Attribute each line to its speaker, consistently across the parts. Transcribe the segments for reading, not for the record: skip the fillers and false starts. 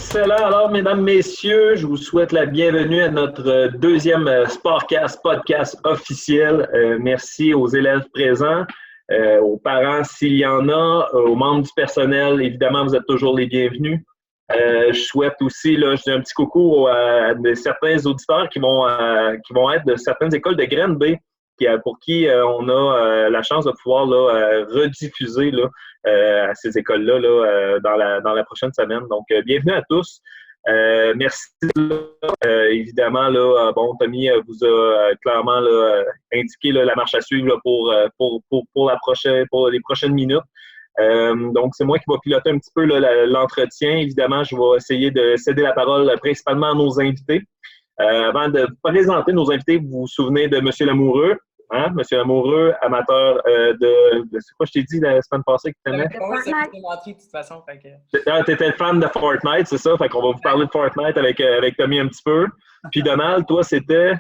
Speaker 1: Excellent. Alors, mesdames, messieurs, je vous souhaite la bienvenue à notre deuxième Sportcast podcast officiel. Merci aux élèves présents, aux parents s'il y en a, aux membres du personnel. Évidemment, vous êtes toujours les bienvenus. Je souhaite aussi, là, je dis un petit coucou à certains auditeurs qui vont être de certaines écoles de Green Bay, pour qui on a la chance de pouvoir là, rediffuser là, à ces écoles-là là, dans la prochaine semaine. Donc, bienvenue à tous. Merci. Évidemment, là, bon, Tommy vous a clairement là, indiqué là, la marche à suivre là, pour les prochaines minutes. Donc, c'est moi qui vais piloter un petit peu là, l'entretien. Évidemment, je vais essayer de céder la parole principalement à nos invités. Avant de présenter nos invités, vous vous souvenez de M. Lamoureux, hein? M. Lamoureux, amateur c'est quoi je t'ai dit la semaine passée que tu aimais?
Speaker 2: Oui, ça fait mentir de toute façon.
Speaker 1: Tu étais fan de Fortnite, c'est ça? Fait qu'on va vous parler de Fortnite avec Tommy un petit peu. Puis Donald, toi, c'était...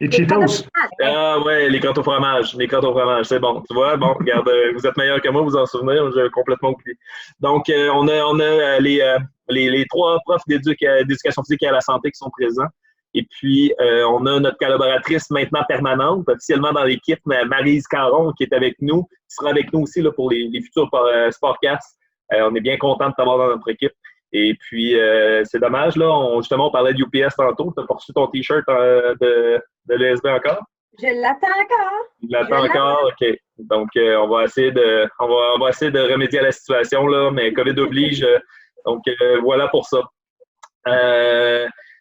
Speaker 3: Les Cheetos.
Speaker 1: Ah ouais, les crottes au fromage. Les crottes au fromage, c'est bon. Tu vois, bon, regarde, vous êtes meilleurs que moi, vous en souvenez, j'ai complètement oublié. Donc, on a les trois profs d'éducation physique et à la santé qui sont présents. Et puis, on a notre collaboratrice maintenant permanente, officiellement dans l'équipe, Maryse Caron, qui est avec nous, qui sera avec nous aussi là, pour les futurs Sportcasts. On est bien content de t'avoir dans notre équipe. Et puis, c'est dommage, là, on parlait de UPS tantôt. Tu as reçu ton T-shirt de l'ESB encore?
Speaker 4: Je l'attends encore.
Speaker 1: Tu l'attends encore? OK. Donc, on va essayer de remédier à la situation, là, mais COVID oblige. Donc, voilà pour ça.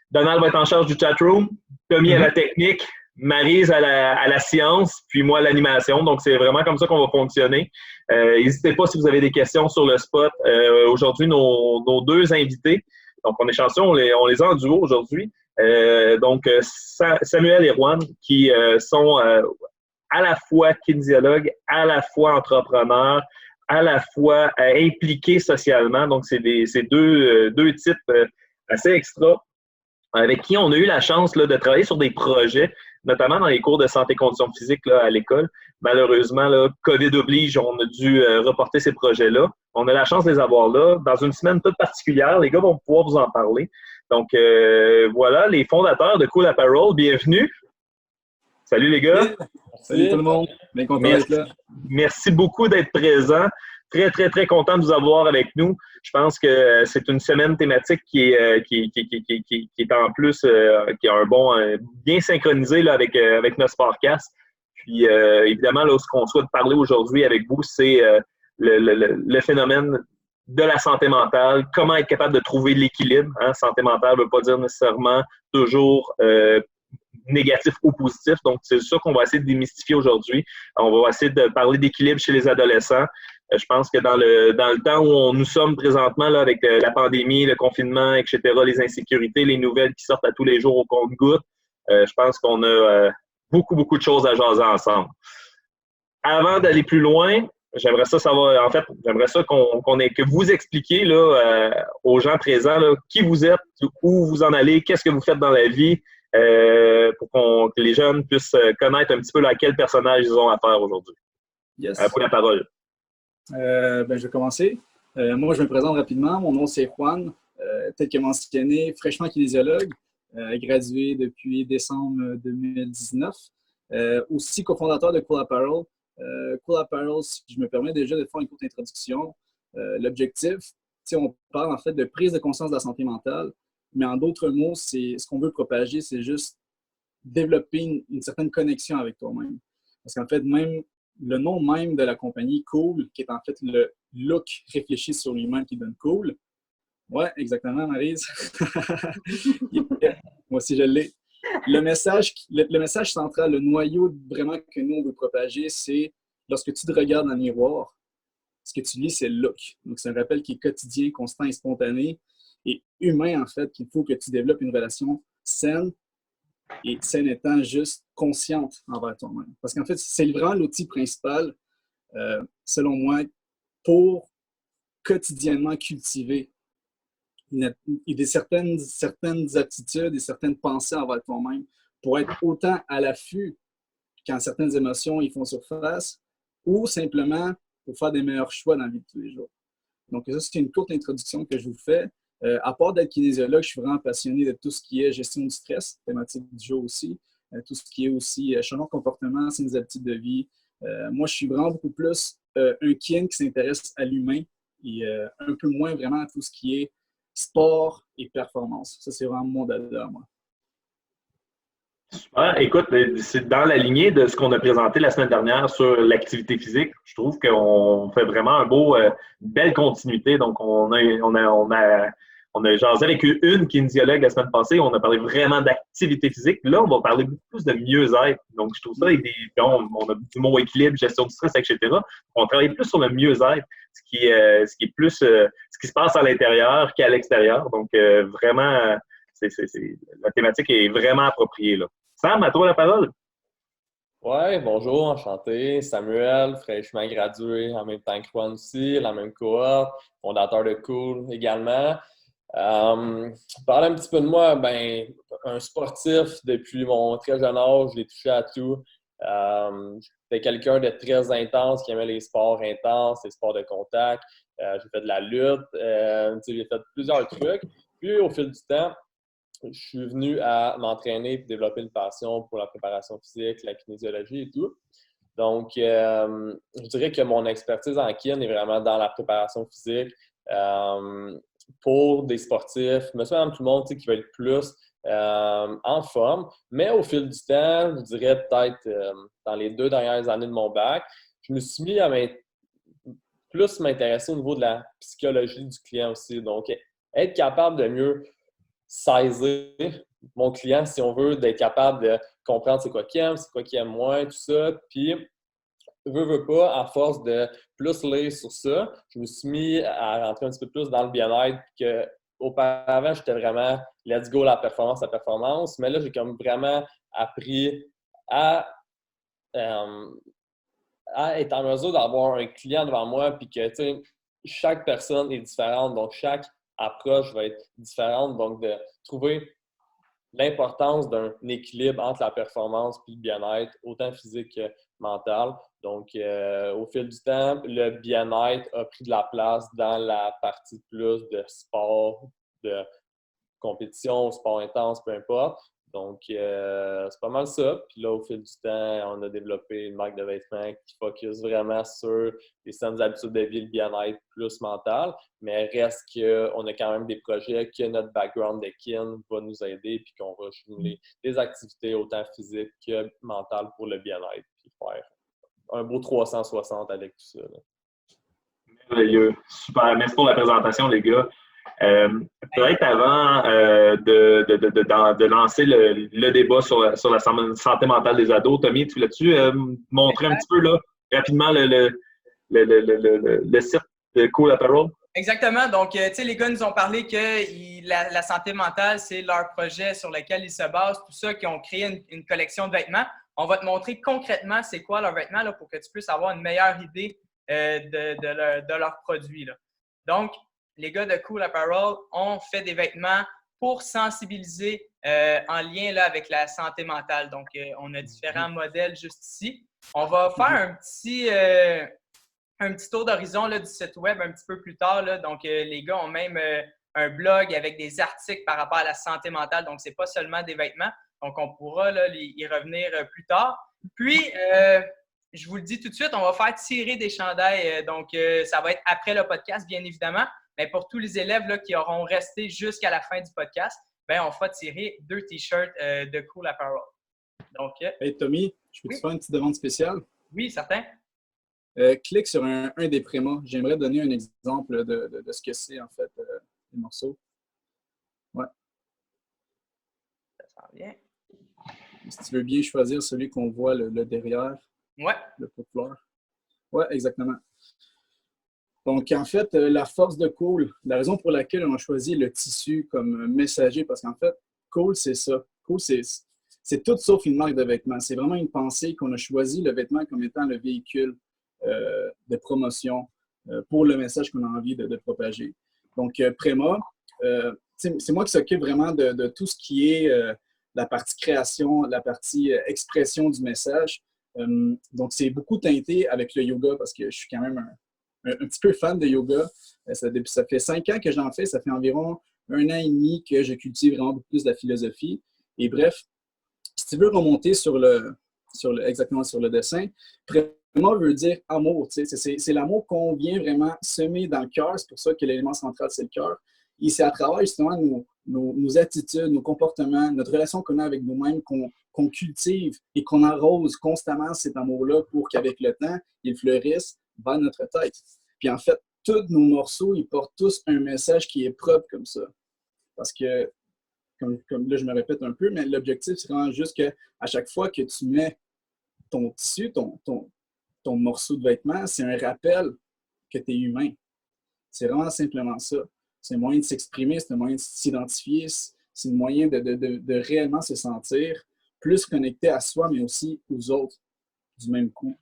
Speaker 1: Donald va être en charge du chatroom, Tommy à la technique, Maryse à la science, puis moi à l'animation. Donc, c'est vraiment comme ça qu'on va fonctionner. N'hésitez pas si vous avez des questions sur le spot. Aujourd'hui, nos deux invités, donc on est chanceux, on les a en duo aujourd'hui. Donc, Samuel et Juan, qui sont à la fois kinésiologues, à la fois entrepreneurs, à la fois impliqués socialement. Donc, c'est deux types assez extra, avec qui on a eu la chance là, de travailler sur des projets, notamment dans les cours de santé et conditions physiques là, à l'école. Malheureusement, là, COVID oblige, on a dû reporter ces projets-là. On a la chance de les avoir là. Dans une semaine toute particulière, les gars vont pouvoir vous en parler. Donc, voilà, les fondateurs de Cool Apparel, bienvenue. Salut les gars.
Speaker 3: Salut tout le monde. Bien content d'être là.
Speaker 1: Merci beaucoup d'être présents. Très, très, très content de vous avoir avec nous. Je pense que c'est une semaine thématique qui est en plus, qui a un bon, bien synchronisé là, avec notre Sportcast. Puis, évidemment, là, ce qu'on souhaite parler aujourd'hui avec vous, c'est le phénomène de la santé mentale, comment être capable de trouver l'équilibre. Hein? Santé mentale ne veut pas dire nécessairement toujours négatif ou positif. Donc, c'est ça qu'on va essayer de démystifier aujourd'hui. On va essayer de parler d'équilibre chez les adolescents. Je pense que dans le temps où nous sommes présentement, là, avec la pandémie, le confinement, etc., les insécurités, les nouvelles qui sortent à tous les jours au compte-gouttes, je pense qu'on a beaucoup, beaucoup de choses à jaser ensemble. Avant d'aller plus loin, j'aimerais ça que vous expliquiez là, aux gens présents là, qui vous êtes, où vous en allez, qu'est-ce que vous faites dans la vie, pour que les jeunes puissent connaître un petit peu là, à quel personnage ils ont affaire aujourd'hui.
Speaker 3: Yes.
Speaker 1: À vous la parole.
Speaker 3: Je vais commencer. Moi, je me présente rapidement. Mon nom, c'est Juan. Tel que mentionné, fraîchement kinésiologue, gradué depuis décembre 2019. Aussi cofondateur de Cool Apparel. Cool Apparel, si je me permets déjà de faire une courte introduction. L'objectif, on parle en fait de prise de conscience de la santé mentale, mais en d'autres mots, c'est ce qu'on veut propager, c'est juste développer une certaine connexion avec toi-même. Parce qu'en fait, même le nom même de la compagnie, Cool, qui est en fait le look réfléchi sur lui-même qui donne cool. Ouais, exactement, Maryse. Moi aussi, je l'ai. Le message central, le noyau vraiment que nous, on veut propager, c'est lorsque tu te regardes dans le miroir, ce que tu lis, c'est le look. Donc, c'est un rappel qui est quotidien, constant et spontané et humain, en fait, qu'il faut que tu développes une relation saine et saine étant juste consciente envers toi-même. Parce qu'en fait, c'est vraiment l'outil principal, selon moi, pour quotidiennement cultiver certaines attitudes et certaines pensées envers toi-même pour être autant à l'affût quand certaines émotions y font surface ou simplement pour faire des meilleurs choix dans la vie de tous les jours. Donc, ça, c'est une courte introduction que je vous fais. À part d'être kinésiologue, je suis vraiment passionné de tout ce qui est gestion du stress, thématique du jour aussi, tout ce qui est aussi changement de comportement, saines habitudes de vie. Moi, je suis vraiment beaucoup plus un kin qui s'intéresse à l'humain et un peu moins vraiment à tout ce qui est sport et performance. Ça, c'est vraiment mon dada à moi.
Speaker 1: Super. Écoute, c'est dans la lignée de ce qu'on a présenté la semaine dernière sur l'activité physique. Je trouve qu'on fait vraiment une belle continuité. Donc, on a jasé avec une kinésiologue la semaine passée. On a parlé vraiment d'activité physique. Là, on va parler beaucoup plus de mieux-être. Donc, je trouve ça, on a du mot équilibre, gestion du stress, etc. On travaille plus sur le mieux-être, ce qui est plus ce qui se passe à l'intérieur qu'à l'extérieur. Donc, vraiment, la thématique est vraiment appropriée, là. Sam, à toi la parole.
Speaker 2: Ouais, bonjour, enchanté. Samuel, fraîchement gradué en même temps que Juan aussi, la même cohorte, fondateur de Cool également. Parler un petit peu de moi, un sportif depuis mon très jeune âge, j'ai touché à tout. J'étais quelqu'un de très intense qui aimait les sports intenses, les sports de contact. J'ai fait de la lutte, j'ai fait plusieurs trucs. Puis au fil du temps, je suis venu à m'entraîner et développer une passion pour la préparation physique, la kinésiologie et tout. Donc, je dirais que mon expertise en kin est vraiment dans la préparation physique pour des sportifs, monsieur, madame, tout le monde qui va être plus en forme. Mais au fil du temps, je dirais peut-être dans les 2 dernières années de mon bac, je me suis mis à plus m'intéresser au niveau de la psychologie du client aussi. Donc, être capable de mieux saisir mon client, si on veut, d'être capable de comprendre c'est quoi qu'il aime moins, tout ça. Puis, veux pas, à force de plus lire sur ça, je me suis mis à rentrer un petit peu plus dans le bien-être. Que auparavant, j'étais vraiment let's go, la performance. Mais là, j'ai comme vraiment appris à, euh, à être en mesure d'avoir un client devant moi, puis que, tu sais, chaque personne est différente, donc chaque approche va être différente. Donc, de trouver l'importance d'un équilibre entre la performance et le bien-être, autant physique que mental. Donc, au fil du temps, le bien-être a pris de la place dans la partie plus de sport, de compétition, sport intense, peu importe. Donc, c'est pas mal ça. Puis là, au fil du temps, on a développé une marque de vêtements qui focus vraiment sur les saines habitudes de vie, le bien-être plus mental. Mais reste qu'on a quand même des projets que notre background de kin va nous aider puis qu'on va jumeler des activités autant physiques que mentales pour le bien-être puis faire un beau 360 avec tout ça, là.
Speaker 1: Merveilleux. Super. Merci pour la présentation, les gars. Peut-être avant de lancer le débat sur la santé mentale des ados, Tommy, tu voulais-tu montrer un petit peu là, rapidement le site de Cool Apparel?
Speaker 4: Exactement. Donc, tu sais, les gars nous ont parlé que la santé mentale, c'est leur projet sur lequel ils se basent, tout ça, qu'ils ont créé une collection de vêtements. On va te montrer concrètement c'est quoi leurs vêtements là, pour que tu puisses avoir une meilleure idée de leurs produits, là. Donc, les gars de Cool Apparel ont fait des vêtements pour sensibiliser en lien là, avec la santé mentale. Donc, on a différents modèles juste ici. On va faire un petit tour d'horizon du site web un petit peu plus tard, là. Donc, les gars ont même un blog avec des articles par rapport à la santé mentale. Donc, ce n'est pas seulement des vêtements. Donc, on pourra là, y revenir plus tard. Puis, je vous le dis tout de suite, on va faire tirer des chandails. Donc, ça va être après le podcast, bien évidemment. Mais pour tous les élèves là, qui auront resté jusqu'à la fin du podcast, on fera tirer 2 T-shirts de Cool Apparel. Donc,
Speaker 3: hey Tommy, je peux te faire une petite demande spéciale?
Speaker 4: Oui, certain.
Speaker 3: Clique sur un des prémas. J'aimerais donner un exemple de ce que c'est, en fait, les morceaux. Ouais.
Speaker 4: Ça sent bien.
Speaker 3: Si tu veux bien choisir celui qu'on voit le derrière.
Speaker 4: Ouais.
Speaker 3: Le pot de fleurs. Ouais, exactement. Donc, en fait, la force de Cool, la raison pour laquelle on a choisi le tissu comme messager, parce qu'en fait, Cool, c'est ça. Cool, c'est tout sauf une marque de vêtements. C'est vraiment une pensée qu'on a choisi le vêtement comme étant le véhicule de promotion pour le message qu'on a envie de propager. Donc, Préma, c'est moi qui s'occupe vraiment de tout ce qui est la partie création, la partie expression du message. Donc, c'est beaucoup teinté avec le yoga parce que je suis quand même un petit peu fan de yoga. Ça fait 5 ans que j'en fais. Ça fait environ 1 an et demi que je cultive vraiment beaucoup plus de la philosophie. Et bref, si tu veux remonter exactement sur le dessin, préma veut dire amour. C'est l'amour qu'on vient vraiment semer dans le cœur. C'est pour ça que l'élément central, c'est le cœur. Et c'est à travers justement nos attitudes, nos comportements, notre relation qu'on a avec nous-mêmes, qu'on cultive et qu'on arrose constamment cet amour-là pour qu'avec le temps, il fleurisse vers notre tête. Puis en fait, tous nos morceaux, ils portent tous un message qui est propre comme ça. Parce que, comme là, je me répète un peu, mais l'objectif, c'est vraiment juste qu'à chaque fois que tu mets ton tissu, ton morceau de vêtement, c'est un rappel que tu es humain. C'est vraiment simplement ça. C'est un moyen de s'exprimer, c'est un moyen de s'identifier, c'est un moyen de réellement se sentir plus connecté à soi, mais aussi aux autres du même coup.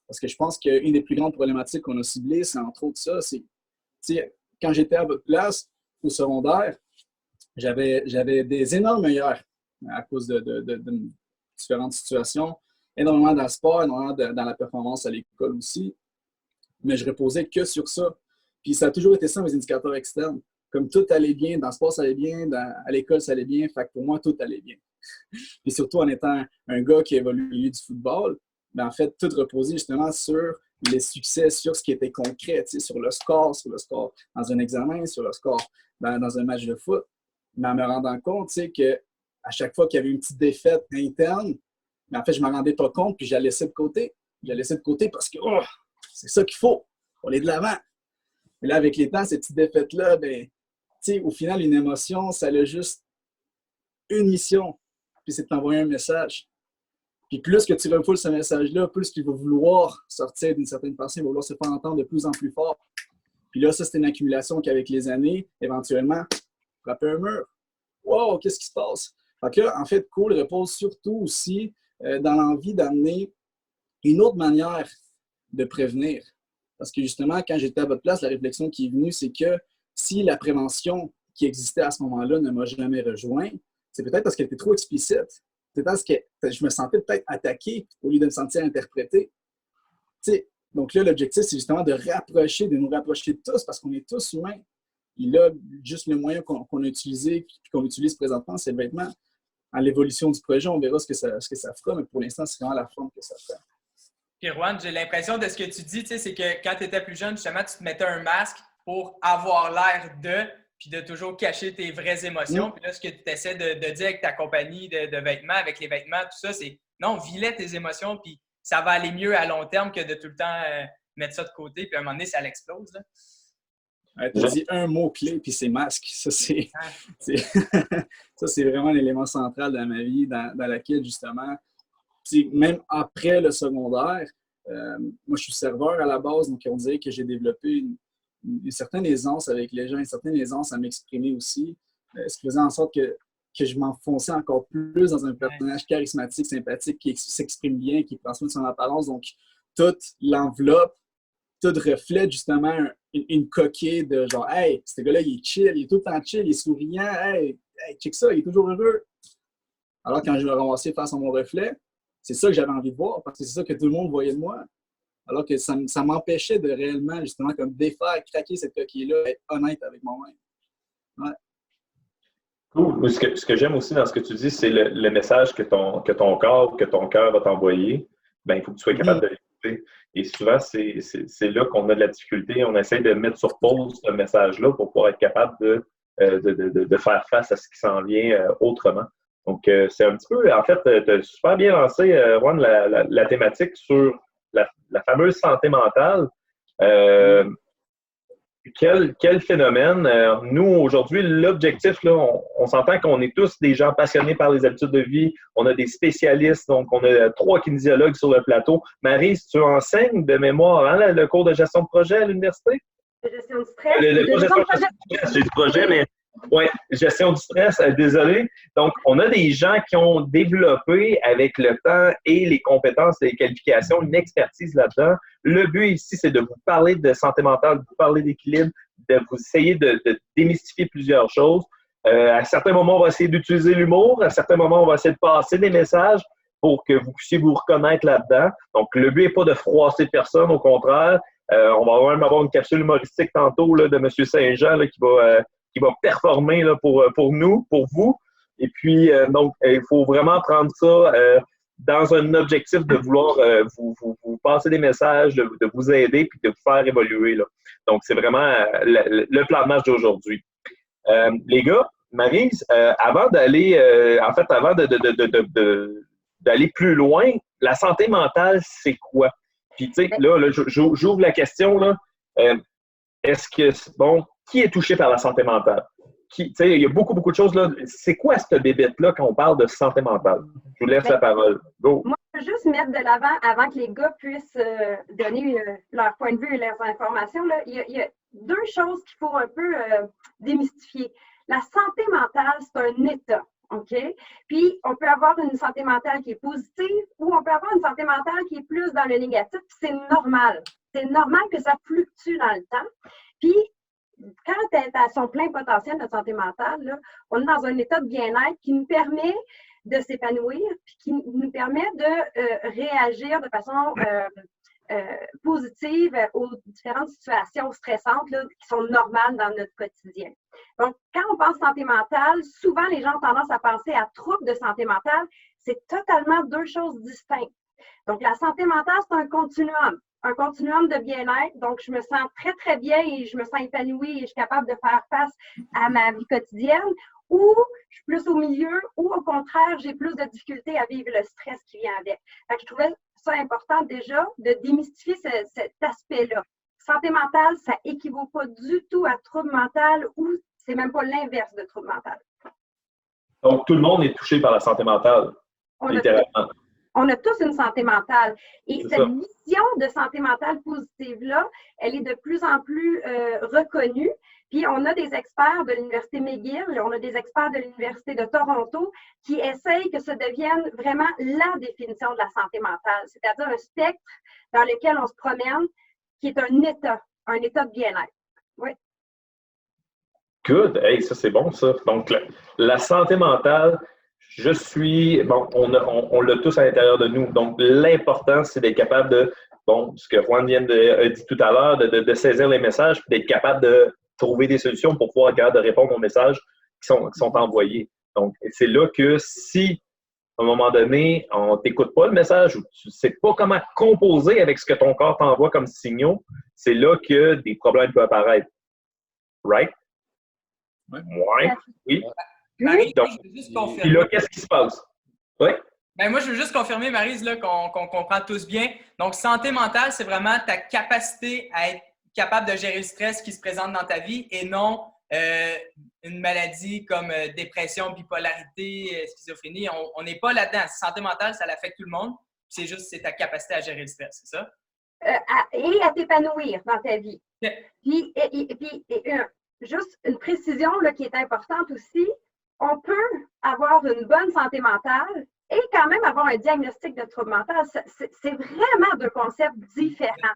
Speaker 3: Parce que je pense qu'une des plus grandes problématiques qu'on a ciblées, c'est entre autres ça, c'est, quand j'étais à votre place au secondaire, j'avais des énormes œillères à cause de différentes situations, énormément dans le sport, énormément dans la performance à l'école aussi, mais je reposais que sur ça. Puis ça a toujours été ça, mes indicateurs externes. Comme tout allait bien, dans le sport, ça allait bien, à l'école, ça allait bien, fait que pour moi, tout allait bien. Puis surtout en étant un gars qui a évolué du football, bien, en fait, tout reposait justement sur les succès, sur ce qui était concret, sur le score dans un examen, sur le score dans un match de foot. Mais en me rendant compte qu'à chaque fois qu'il y avait une petite défaite interne, mais en fait, je ne m'en rendais pas compte, puis je la laissais de côté. Je la laissais de côté parce que c'est ça qu'il faut. On est de l'avant. Mais là, avec les temps, ces petites défaites-là, au final, une émotion, ça a juste une mission, puis c'est de t'envoyer un message. Puis plus que tu refoules ce message-là, plus qu'il va vouloir sortir d'une certaine façon, il va vouloir se faire entendre de plus en plus fort. Puis là, ça, c'est une accumulation qu'avec les années, éventuellement, frapper un mur. Wow, qu'est-ce qui se passe? Donc là, en fait, Cool repose surtout aussi dans l'envie d'amener une autre manière de prévenir. Parce que justement, quand j'étais à votre place, la réflexion qui est venue, c'est que si la prévention qui existait à ce moment-là ne m'a jamais rejoint, c'est peut-être parce qu'elle était trop explicite. C'est parce que je me sentais peut-être attaqué au lieu de me sentir interprété. Donc là, l'objectif, c'est justement de nous rapprocher tous, parce qu'on est tous humains. Et là, juste le moyen qu'on a utilisé et qu'on utilise présentement, c'est le vêtement. À l'évolution du projet, on verra ce que ça fera, mais pour l'instant, c'est vraiment la forme que ça fait.
Speaker 4: Puis, Rohan, j'ai l'impression de ce que tu dis, c'est que quand tu étais plus jeune, justement, tu te mettais un masque pour avoir l'air puis de toujours cacher tes vraies émotions. Puis là, ce que tu essaies de dire avec ta compagnie de vêtements, avec les vêtements, tout ça, c'est non, vis-les tes émotions, puis ça va aller mieux à long terme que de tout le temps mettre ça de côté, puis à un moment donné, ça l'explose.
Speaker 3: Tu as dit un mot-clé, puis c'est masque. Ça, c'est vraiment l'élément central dans ma vie, dans laquelle, justement, même après le secondaire, moi, je suis serveur à la base, donc on dirait que j'ai développé une certaine aisance avec les gens, une certaine aisance à m'exprimer aussi, ce qui faisait en sorte que je m'enfonçais encore plus dans un personnage charismatique, sympathique, qui s'exprime bien, qui prend soin de son apparence. Donc, toute l'enveloppe, tout reflète justement une coquille de genre « Hey, ce gars-là, il est chill, il est tout le temps chill, il est souriant, hey, check ça, il est toujours heureux. » Alors, quand je me ramassais face à mon reflet, c'est ça que j'avais envie de voir, parce que c'est ça que tout le monde voyait de moi. Alors que ça m'empêchait de réellement, justement, comme défaire, craquer cette coquille-là, être honnête avec moi-même. Ouais.
Speaker 1: Cool. Ce que j'aime aussi dans ce que tu dis, c'est le message que ton corps, que ton cœur va t'envoyer. Ben, il faut que tu sois capable de l'écouter. Et souvent, c'est là qu'on a de la difficulté. On essaie de mettre sur pause ce message-là pour pouvoir être capable de faire face à ce qui s'en vient autrement. Donc, c'est un petit peu, en fait, tu as super bien lancé, Rohan, la thématique sur la fameuse santé mentale. Quel phénomène. Nous, aujourd'hui, l'objectif, là, on s'entend qu'on est tous des gens passionnés par les habitudes de vie. On a des spécialistes, donc on a 3 kinésiologues sur le plateau. Marie, tu enseignes de mémoire le cours de gestion de projet à l'université?
Speaker 5: Gestion du stress.
Speaker 1: Le cours de gestion de projet, c'est du projet, mais oui, gestion du stress, désolé. Donc, on a des gens qui ont développé avec le temps et les compétences et les qualifications, une expertise là-dedans. Le but ici, c'est de vous parler de santé mentale, de vous parler d'équilibre, de vous essayer de démystifier plusieurs choses. À certains moments, on va essayer d'utiliser l'humour. À certains moments, on va essayer de passer des messages pour que vous puissiez vous reconnaître là-dedans. Donc, le but n'est pas de froisser personne, au contraire. On va même avoir une capsule humoristique tantôt là, de M. Saint-Jean là, qui va performer là, pour nous, pour vous. Et puis, donc, il faut vraiment prendre ça dans un objectif de vouloir vous passer des messages, de vous aider puis de vous faire évoluer. Là. Donc, c'est vraiment le plan de match d'aujourd'hui. Les gars, Maryse, avant d'aller, avant d'aller plus loin, la santé mentale, c'est quoi? Puis, tu sais, là j'ouvre la question, là. Est-ce que, bon, qui est touché par la santé mentale? Tu sais, il y a beaucoup de choses, là. C'est quoi cette bébête-là quand on parle de santé mentale? Je vous laisse la parole. Go!
Speaker 5: Moi, je veux juste mettre de l'avant, avant que les gars puissent donner leur point de vue et leurs informations, là, il y a deux choses qu'il faut un peu démystifier. La santé mentale, c'est un état, OK? Puis, on peut avoir une santé mentale qui est positive ou on peut avoir une santé mentale qui est plus dans le négatif, puis c'est normal. C'est normal que ça fluctue dans le temps. Puis, quand tu es à son plein potentiel de santé mentale, là, on est dans un état de bien-être qui nous permet de s'épanouir, puis qui nous permet de réagir de façon positive aux différentes situations stressantes là, qui sont normales dans notre quotidien. Donc, quand on pense santé mentale, souvent les gens ont tendance à penser à troubles de santé mentale. C'est totalement deux choses distinctes. Donc, la santé mentale, c'est un continuum de bien-être. Donc, je me sens très, très bien et je me sens épanouie et je suis capable de faire face à ma vie quotidienne. Ou je suis plus au milieu, ou au contraire, j'ai plus de difficultés à vivre le stress qui vient avec. Fait que je trouvais ça important déjà de démystifier cet aspect-là. Santé mentale, ça équivaut pas du tout à trouble mental ou c'est même pas l'inverse de trouble mental.
Speaker 1: Donc, tout le monde est touché par la santé mentale, littéralement.
Speaker 5: On a tous une santé mentale. Et cette vision de santé mentale positive-là, elle est de plus en plus reconnue. Puis, on a des experts de l'Université McGill, on a des experts de l'Université de Toronto qui essayent que ça devienne vraiment la définition de la santé mentale, c'est-à-dire un spectre dans lequel on se promène, qui est un état de bien-être. Oui.
Speaker 1: Good. Hey, ça, c'est bon, ça. Donc, la santé mentale, on l'a tous à l'intérieur de nous. Donc, l'important, c'est d'être capable de, ce que Juan a dit tout à l'heure, de saisir les messages, puis d'être capable de trouver des solutions pour pouvoir être capable de répondre aux messages qui sont envoyés. Donc, c'est là que si, à un moment donné, on ne t'écoute pas le message ou tu ne sais pas comment composer avec ce que ton corps t'envoie comme signaux, c'est là que des problèmes peuvent apparaître. Right? Ouais. Oui.
Speaker 4: Maryse,
Speaker 1: donc,
Speaker 4: je veux juste confirmer.
Speaker 1: Puis là, qu'est-ce qui se passe? Oui?
Speaker 4: Ben moi, je veux juste confirmer, Maryse, là, qu'on comprend tous bien. Donc, santé mentale, c'est vraiment ta capacité à être capable de gérer le stress qui se présente dans ta vie et non une maladie comme dépression, bipolarité, schizophrénie. On n'est pas là-dedans. Santé mentale, ça l'affecte tout le monde. C'est ta capacité à gérer le stress, c'est ça?
Speaker 5: Et à t'épanouir dans ta vie. Okay. Puis, juste une précision là, qui est importante aussi, on peut avoir une bonne santé mentale et quand même avoir un diagnostic de trouble mental. C'est vraiment deux concepts différents.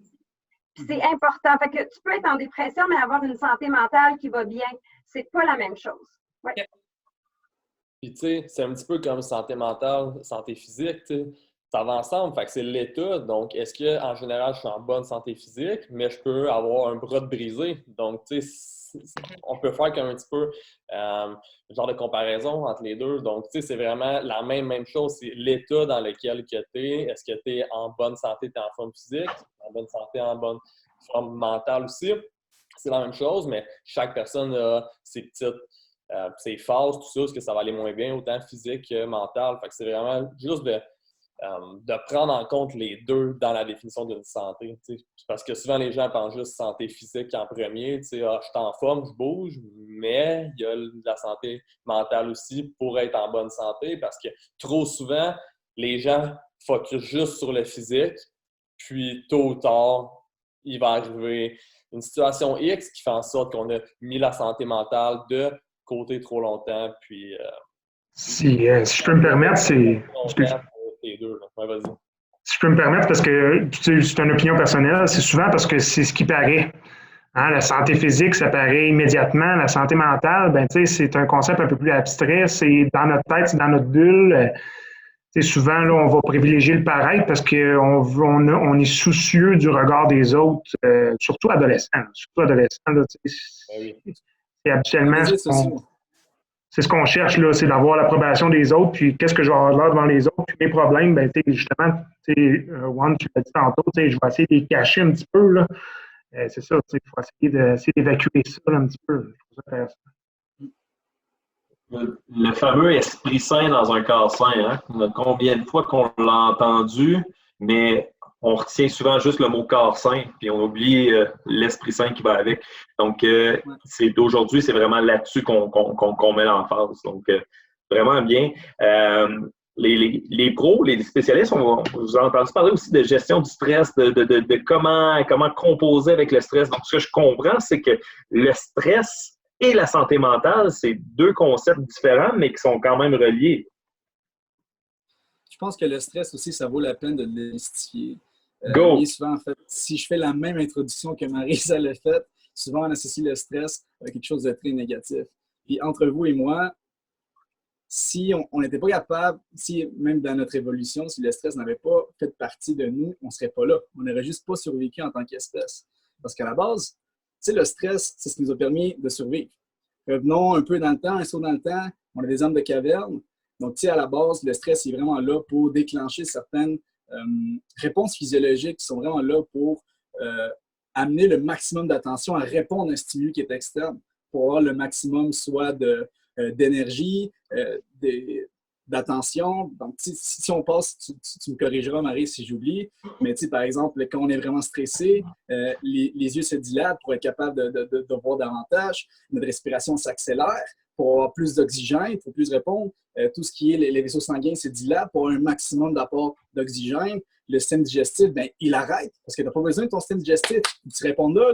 Speaker 5: Puis c'est important. Fait que tu peux être en dépression, mais avoir une santé mentale qui va bien. C'est pas la même chose. Ouais.
Speaker 2: Puis tu sais, c'est un petit peu comme santé mentale, santé physique, tu sais. Ça va ensemble. Fait que c'est l'état. Donc, est-ce qu'en général, je suis en bonne santé physique, mais je peux avoir un bras de brisé? Donc, tu sais, on peut faire comme un petit peu genre de comparaison entre les deux. Donc, tu sais, c'est vraiment la même chose. C'est l'état dans lequel tu es. Est-ce que tu es en bonne santé, tu es en forme physique, en bonne santé, en bonne forme mentale aussi? C'est la même chose, mais chaque personne a ses petites ses phases, tout ça, est-ce que ça va aller moins bien, autant physique que mental. Fait que c'est vraiment juste de prendre en compte les deux dans la définition d'une santé. T'sais. Parce que souvent, les gens pensent juste santé physique en premier. Je suis en forme, je bouge, mais il y a la santé mentale aussi pour être en bonne santé parce que trop souvent, les gens focusent juste sur le physique, puis tôt ou tard, il va arriver une situation X qui fait en sorte qu'on a mis la santé mentale de côté trop longtemps. Puis,
Speaker 6: si je peux me permettre, c'est...
Speaker 2: Les deux, ouais, vas-y.
Speaker 6: Si je peux me permettre, parce que c'est une opinion personnelle, c'est souvent parce que c'est ce qui paraît. Hein, la santé physique, ça paraît immédiatement. La santé mentale, c'est un concept un peu plus abstrait. C'est dans notre tête, c'est dans notre bulle. souvent, là, on va privilégier le paraître parce qu'on est soucieux du regard des autres, surtout adolescents. Surtout adolescents, là, c'est habituellement c'est ce qu'on cherche, là, c'est d'avoir l'approbation des autres, puis qu'est-ce que je vais avoir là devant les autres, puis mes problèmes, ben, justement, Juan, tu l'as dit tantôt, je vais essayer de les cacher un petit peu, là. C'est ça, il faut essayer d'évacuer ça là, un petit peu. Je trouve ça intéressant.
Speaker 1: Le fameux esprit sain dans un corps sain, hein? Combien de fois qu'on l'a entendu, mais on retient souvent juste le mot corps sain, puis on oublie l'esprit sain qui va avec. Donc, d'aujourd'hui, c'est vraiment là-dessus qu'on met l'emphase. Donc, vraiment bien. Les pros, les spécialistes, vous avez entendu parler aussi de gestion du stress, de comment composer avec le stress. Donc, ce que je comprends, c'est que le stress et la santé mentale, c'est deux concepts différents, mais qui sont quand même reliés.
Speaker 3: Je pense que le stress aussi, ça vaut la peine de le démystifier.
Speaker 1: Go!
Speaker 3: Souvent, en fait, si je fais la même introduction que Maryse l'a faite, souvent on associe le stress à quelque chose de très négatif. Puis entre vous et moi, si on n'était pas capable, si même dans notre évolution, si le stress n'avait pas fait partie de nous, on ne serait pas là. On n'aurait juste pas survécu en tant qu'espèce. Parce qu'à la base, le stress, c'est ce qui nous a permis de survivre. Revenons un peu dans le temps, un saut dans le temps, on a des hommes de caverne. Donc, à la base, le stress est vraiment là pour déclencher certaines réponses physiologiques qui sont vraiment là pour amener le maximum d'attention à répondre à un stimuli qui est externe, pour avoir le maximum soit d'énergie, d'attention. Donc, si on passe, tu me corrigeras, Marie, si j'oublie, mais par exemple, quand on est vraiment stressé, les yeux se dilatent pour être capable de voir davantage, notre respiration s'accélère pour avoir plus d'oxygène, pour plus répondre. Tout ce qui est les vaisseaux sanguins se dilatent pour avoir un maximum d'apport d'oxygène. Le système digestif, ben, il arrête parce que tu n'as pas besoin de ton système digestif. Tu réponds là.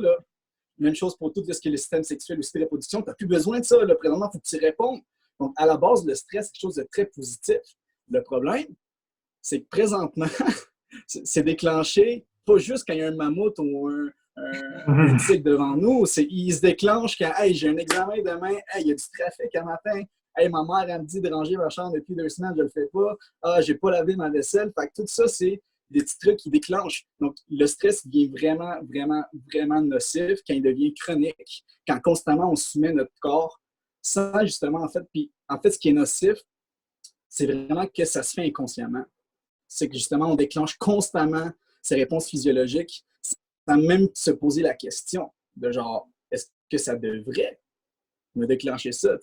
Speaker 3: Même chose pour tout ce qui est le système sexuel ou de reproduction. Tu n'as plus besoin de ça. Là. Présentement, il faut que tu répondes. Donc, à la base, le stress, c'est quelque chose de très positif. Le problème, c'est que présentement, c'est déclenché pas juste quand il y a un mammouth ou un tigre devant nous. Il se déclenche quand hey, j'ai un examen demain, hey, il y a du trafic un matin, hey, ma mère elle me dit de ranger ma chambre depuis 2 semaines, je le fais pas. Ah, j'ai pas lavé ma vaisselle. Fait que tout ça, c'est des petits trucs qui déclenchent. Donc, le stress devient vraiment, vraiment, vraiment nocif quand il devient chronique, quand constamment on soumet notre corps sans justement, en fait, puis en fait, ce qui est nocif, c'est vraiment que ça se fait inconsciemment. C'est que justement, on déclenche constamment ces réponses physiologiques sans même se poser la question de genre, est-ce que ça devrait me déclencher ça?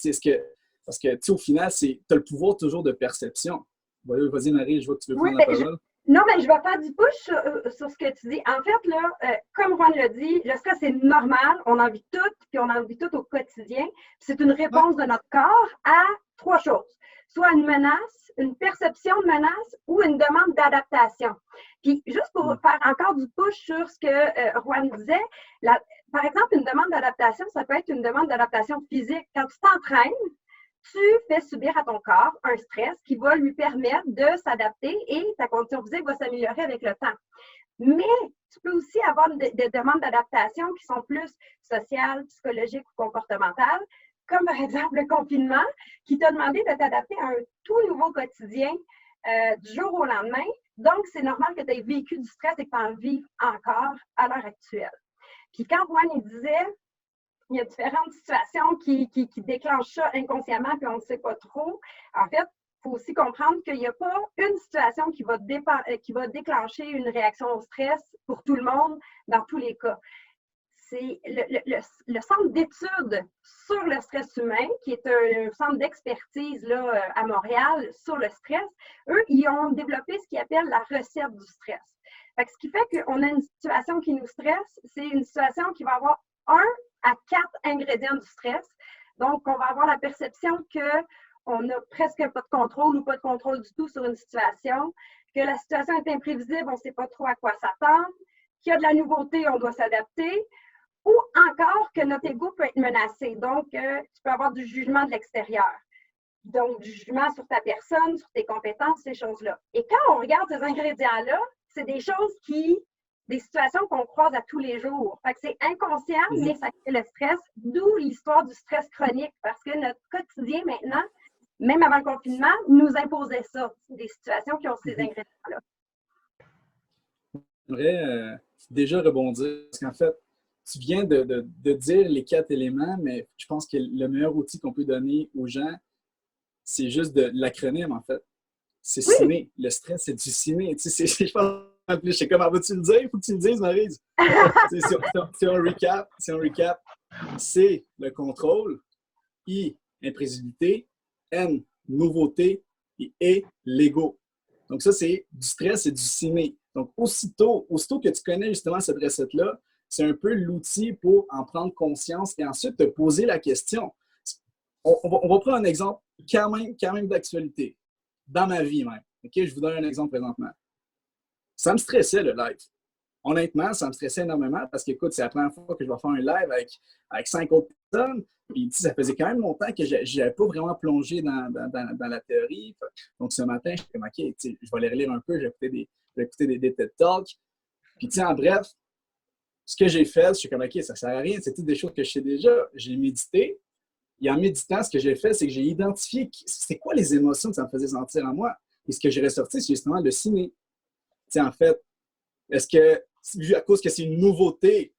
Speaker 3: Parce que au final, tu as le pouvoir toujours de perception. Vas-y, Marie, je vois que tu veux prendre la parole.
Speaker 5: Non, mais je vais faire du push sur ce que tu dis. En fait, là, comme Juan l'a dit, le stress, c'est normal. On en vit tout, puis on en vit tout au quotidien. C'est une réponse de notre corps à 3 choses. Soit une menace, une perception de menace ou une demande d'adaptation. Puis, juste pour faire encore du push sur ce que Juan disait, par exemple, une demande d'adaptation, ça peut être une demande d'adaptation physique. Quand tu t'entraînes, tu fais subir à ton corps un stress qui va lui permettre de s'adapter et ta condition physique va s'améliorer avec le temps. Mais tu peux aussi avoir des demandes d'adaptation qui sont plus sociales, psychologiques ou comportementales, comme par exemple le confinement, qui t'a demandé de t'adapter à un tout nouveau quotidien du jour au lendemain. Donc, c'est normal que tu aies vécu du stress et que tu en vives encore à l'heure actuelle. Puis quand Juan il disait il y a différentes situations qui déclenchent ça inconsciemment, puis on ne sait pas trop. En fait, il faut aussi comprendre qu'il n'y a pas une situation qui va déclencher une réaction au stress pour tout le monde dans tous les cas. C'est le Centre d'études sur le stress humain, qui est un centre d'expertise là, à Montréal sur le stress. Eux, ils ont développé ce qu'ils appellent la recette du stress. Fait que ce qui fait qu'on a une situation qui nous stresse, c'est une situation qui va avoir 1 à 4 ingrédients du stress. Donc, on va avoir la perception qu'on n'a presque pas de contrôle ou pas de contrôle du tout sur une situation, que la situation est imprévisible, on ne sait pas trop à quoi s'attendre, qu'il y a de la nouveauté, on doit s'adapter, ou encore que notre ego peut être menacé. Donc, tu peux avoir du jugement de l'extérieur. Donc, du jugement sur ta personne, sur tes compétences, ces choses-là. Et quand on regarde ces ingrédients-là, c'est des choses des situations qu'on croise à tous les jours. Fait que c'est inconscient, mais ça crée le stress, d'où l'histoire du stress chronique, parce que notre quotidien maintenant, même avant le confinement, nous imposait ça, des situations qui ont ces ingrédients-là.
Speaker 3: J'aimerais déjà rebondir, parce qu'en fait, tu viens de dire les 4 éléments, mais je pense que le meilleur outil qu'on peut donner aux gens, c'est juste de l'acronyme, en fait. C'est ciné. Le stress, c'est du ciné. Tu sais, je pense, je sais comment vas-tu le dire? Il faut que tu le dises, Maryse. Si on recap, C, le contrôle. I, imprévisibilité. N, nouveauté. Et E, l'ego. Donc ça, c'est du stress, c'est du ciné. Donc aussitôt que tu connais justement cette recette-là, c'est un peu l'outil pour en prendre conscience et ensuite te poser la question. On va prendre un exemple quand même d'actualité. Dans ma vie même. OK? Je vous donne un exemple présentement. Ça me stressait, le live. Honnêtement, ça me stressait énormément parce que, écoute, c'est la première fois que je vais faire un live avec 5 autres personnes. Puis, ça faisait quand même longtemps que je n'avais pas vraiment plongé dans la théorie. Donc, ce matin, je suis comme, OK, je vais aller relire un peu, j'ai écouté des TED Talks. Puis, en bref, ce que j'ai fait, je suis comme, OK, ça ne sert à rien. C'est toutes des choses que je sais déjà. J'ai médité. Et en méditant, ce que j'ai fait, c'est que j'ai identifié c'est quoi les émotions que ça me faisait sentir en moi. Et ce que j'ai ressorti, c'est justement le ciné. En fait, est-ce que, vu à cause que c'est une nouveauté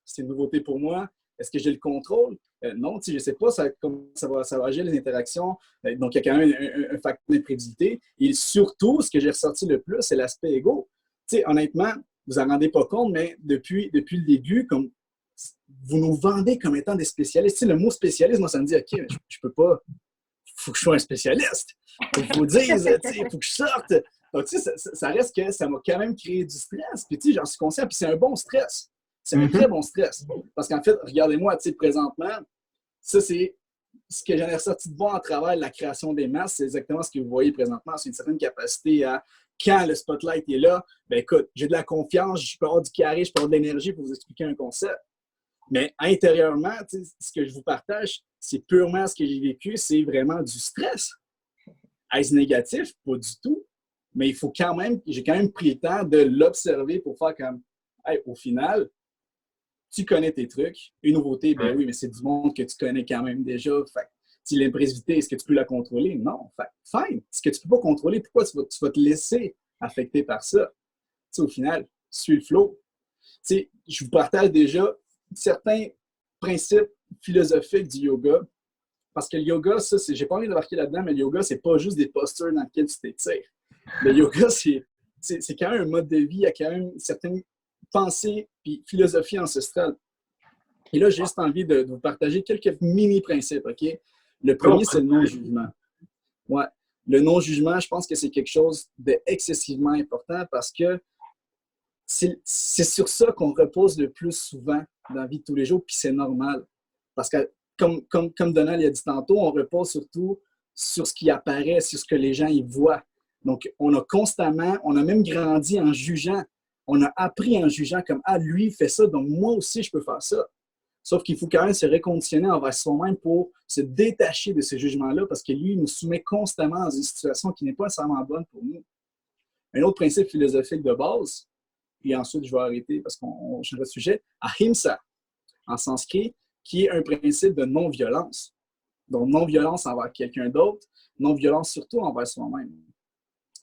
Speaker 3: pour moi, est-ce que j'ai le contrôle? Non, je ne sais pas comment ça va agir les interactions. Donc, il y a quand même un facteur d'imprévisibilité. Et surtout, ce que j'ai ressorti le plus, c'est l'aspect égo. Honnêtement, vous n'en rendez pas compte, mais depuis le début, comme vous nous vendez comme étant des spécialistes. Le mot spécialiste, moi, ça me dit, OK, je peux pas, il faut que je sois un spécialiste. Il faut dire, il faut que je sorte. Donc, ça reste que ça m'a quand même créé du stress. Puis, j'en suis conscient. Puis, c'est un bon stress. C'est un très bon stress. Parce qu'en fait, regardez-moi, présentement, ça, c'est ce que j'en ai ressorti de bon à travers la création des masses. C'est exactement ce que vous voyez présentement. C'est une certaine capacité à, quand le spotlight est là, ben écoute, j'ai de la confiance, je peux avoir du carré, je peux avoir de l'énergie pour vous expliquer un concept. Mais intérieurement, ce que je vous partage, c'est purement ce que j'ai vécu, c'est vraiment du stress. Est-ce négatif? Pas du tout. Mais j'ai quand même pris le temps de l'observer pour faire comme, hey, au final, tu connais tes trucs. Une nouveauté, ben oui, mais c'est du monde que tu connais quand même déjà. Fait si l'imprévisibilité, est-ce que tu peux la contrôler? Non. Fait fine. Ce que tu ne peux pas contrôler, pourquoi tu vas te laisser affecter par ça? Au final, suis le flow. Je vous partage déjà certains principes philosophiques du yoga. Parce que le yoga, ça, j'ai pas envie de marquer là-dedans, mais le yoga, c'est pas juste des postures dans lesquelles tu t'étires. Le yoga, c'est quand même un mode de vie, il y a quand même une certaine pensée et philosophie ancestrale. Et là, j'ai juste envie de vous partager quelques mini-principes, OK? Le premier, c'est le non-jugement. Ouais. Le non-jugement, je pense que c'est quelque chose d'excessivement important parce que c'est sur ça qu'on repose le plus souvent dans la vie de tous les jours, puis c'est normal. Parce que, comme Donald l'a dit tantôt, on repose surtout sur ce qui apparaît, sur ce que les gens y voient. Donc, on a même grandi en jugeant. On a appris en jugeant comme « Ah, lui, il fait ça, donc moi aussi, je peux faire ça. » Sauf qu'il faut quand même se reconditionner envers soi-même pour se détacher de ce jugement-là parce que lui, il nous soumet constamment dans une situation qui n'est pas nécessairement bonne pour nous. Un autre principe philosophique de base, puis ensuite je vais arrêter parce qu'on change de sujet, ahimsa, en sanskrit, qui est un principe de non-violence. Donc, non-violence envers quelqu'un d'autre, non-violence surtout envers soi-même.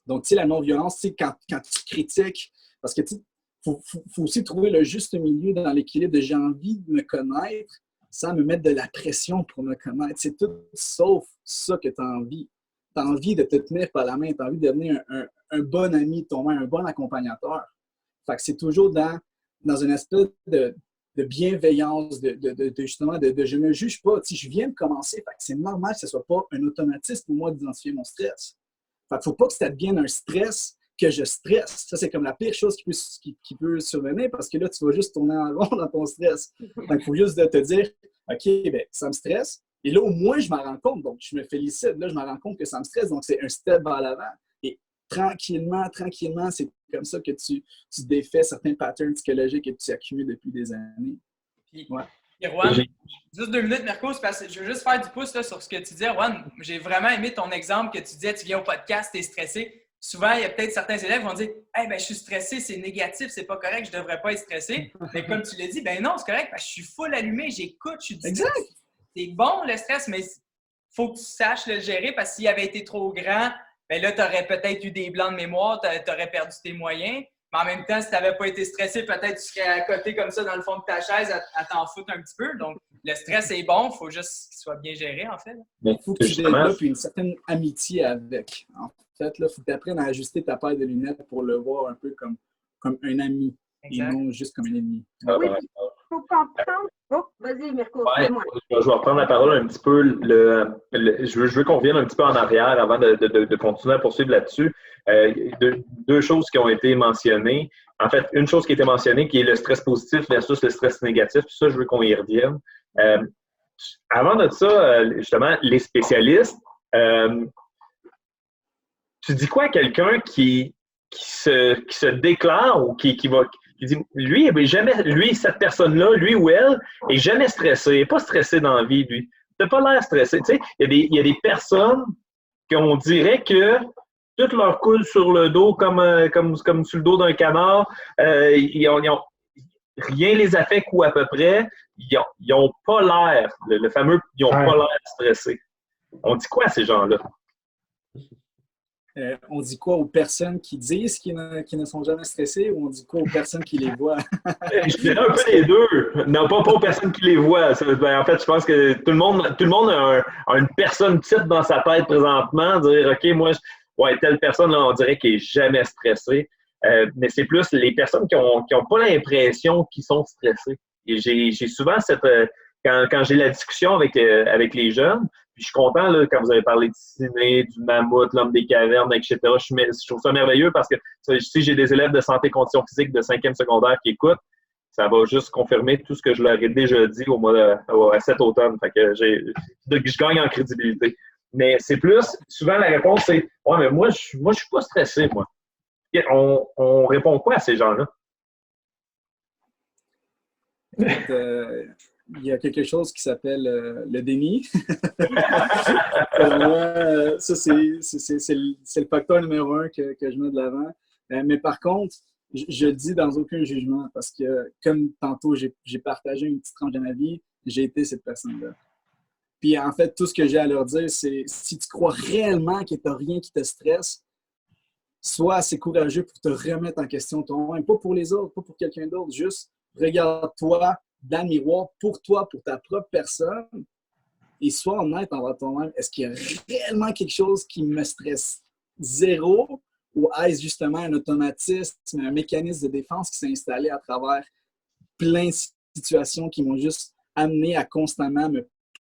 Speaker 3: Donc, tu sais, la non-violence, tu sais, quand tu critiques, parce que tu faut aussi trouver le juste milieu dans l'équilibre de j'ai envie de me connaître sans me mettre de la pression pour me connaître. C'est tout sauf ça que tu as envie. Tu as envie de te tenir par la main, tu as envie de devenir un bon ami de ton main, un bon accompagnateur. Fait que c'est toujours dans un aspect de bienveillance, justement, de je ne me juge pas. Tu sais, je viens de commencer, fait que c'est normal que ce ne soit pas un automatisme pour moi d'identifier mon stress. Fait qu'il ne faut pas que ça devienne un stress que je stresse. Ça, c'est comme la pire chose qui peut survenir parce que là, tu vas juste tourner en rond dans ton stress. Donc, il faut juste te dire, OK, bien, ça me stresse. Et là, au moins, je m'en rends compte. Donc, je me félicite. Là, je m'en rends compte que ça me stresse. Donc, c'est un step vers l'avant. Et tranquillement, c'est comme ça que tu défais certains patterns psychologiques que tu accumules depuis des années.
Speaker 4: Puis, Erwan, juste 2 minutes, Mirko, parce que je veux juste faire du pouce là, sur ce que tu dis. Erwan, j'ai vraiment aimé ton exemple que tu disais, tu viens au podcast, tu es stressé. Souvent, il y a peut-être certains élèves qui vont dire « Hey, ben, je suis stressé, c'est négatif, c'est pas correct, je devrais pas être stressé. » Mais comme tu l'as dit, ben non, c'est correct, parce que je suis full allumé, j'écoute, je suis dit « C'est bon le stress, mais faut que tu saches le gérer parce que s'il avait été trop grand, ben là, tu aurais peut-être eu des blancs de mémoire, tu aurais perdu tes moyens. Mais en même temps, si tu n'avais pas été stressé, peut-être tu serais à côté comme ça dans le fond de ta chaise à t'en foutre un petit peu. Donc, le stress est bon, il faut juste qu'il soit bien géré, en fait.
Speaker 3: Il faut que tu développes une certaine amitié avec. En fait, il faut que tu apprennes à ajuster ta paire de lunettes pour le voir un peu comme un ami. Exact. Et non juste comme un ennemi.
Speaker 5: Oui, il faut comprendre. Oh, vas-y, Mirko,
Speaker 1: moi. Je vais reprendre la parole un petit peu. Je veux qu'on revienne un petit peu en arrière avant de continuer à poursuivre là-dessus. Deux choses qui ont été mentionnées. En fait, une chose qui a été mentionnée, qui est le stress positif versus le stress négatif. Puis ça, je veux qu'on y revienne. Avant de ça, justement, les spécialistes, tu dis quoi à quelqu'un qui se déclare ou qui dit cette personne-là, lui ou elle, est jamais stressé, n'est pas stressé dans la vie, lui. Tu n'as pas l'air stressé. Tu sais, il y a des personnes qu'on dirait que tout leur coule sur le dos comme sur le dos d'un canard. Rien les affecte ou à peu près. Ils n'ont pas l'air, le fameux, ils n'ont pas l'air stressés. On dit quoi à ces gens-là?
Speaker 3: On dit quoi aux personnes qui disent qu'ils ne sont jamais stressés ou on dit quoi aux personnes qui les voient?
Speaker 1: Je dirais un peu les deux. Non, pas aux personnes qui les voient. En fait, je pense que tout le monde a une personne type dans sa tête présentement. Dire, OK, moi, telle personne, là, on dirait qu'elle n'est jamais stressée. Mais c'est plus les personnes qui ont pas l'impression qu'ils sont stressés. Et j'ai souvent quand j'ai la discussion avec les jeunes, puis je suis content là, quand vous avez parlé de ciné, du mammouth, l'homme des cavernes, etc. Je trouve ça merveilleux parce que si j'ai des élèves de santé et conditions physiques de 5e secondaire qui écoutent, ça va juste confirmer tout ce que je leur ai déjà dit à cet automne. Fait que je gagne en crédibilité. Mais c'est plus, souvent la réponse c'est « Ouais, mais moi, je suis pas stressé, moi. » On répond quoi à ces gens-là?
Speaker 3: Il y a quelque chose qui s'appelle le déni. Pour moi, ça, c'est le facteur numéro 1 que je mets de l'avant. Mais par contre, je le dis dans aucun jugement parce que, comme tantôt, j'ai partagé une petite tranche de ma vie, j'ai été cette personne-là. Puis en fait, tout ce que j'ai à leur dire, c'est si tu crois réellement qu'il n'y a rien qui te stresse, sois assez courageux pour te remettre en question toi-même. Pas pour les autres, pas pour quelqu'un d'autre, juste regarde-toi dans le miroir pour toi, pour ta propre personne, et sois honnête envers toi-même. Est-ce qu'il y a réellement quelque chose qui me stresse zéro ou est-ce justement un automatisme, un mécanisme de défense qui s'est installé à travers plein de situations qui m'ont juste amené à constamment me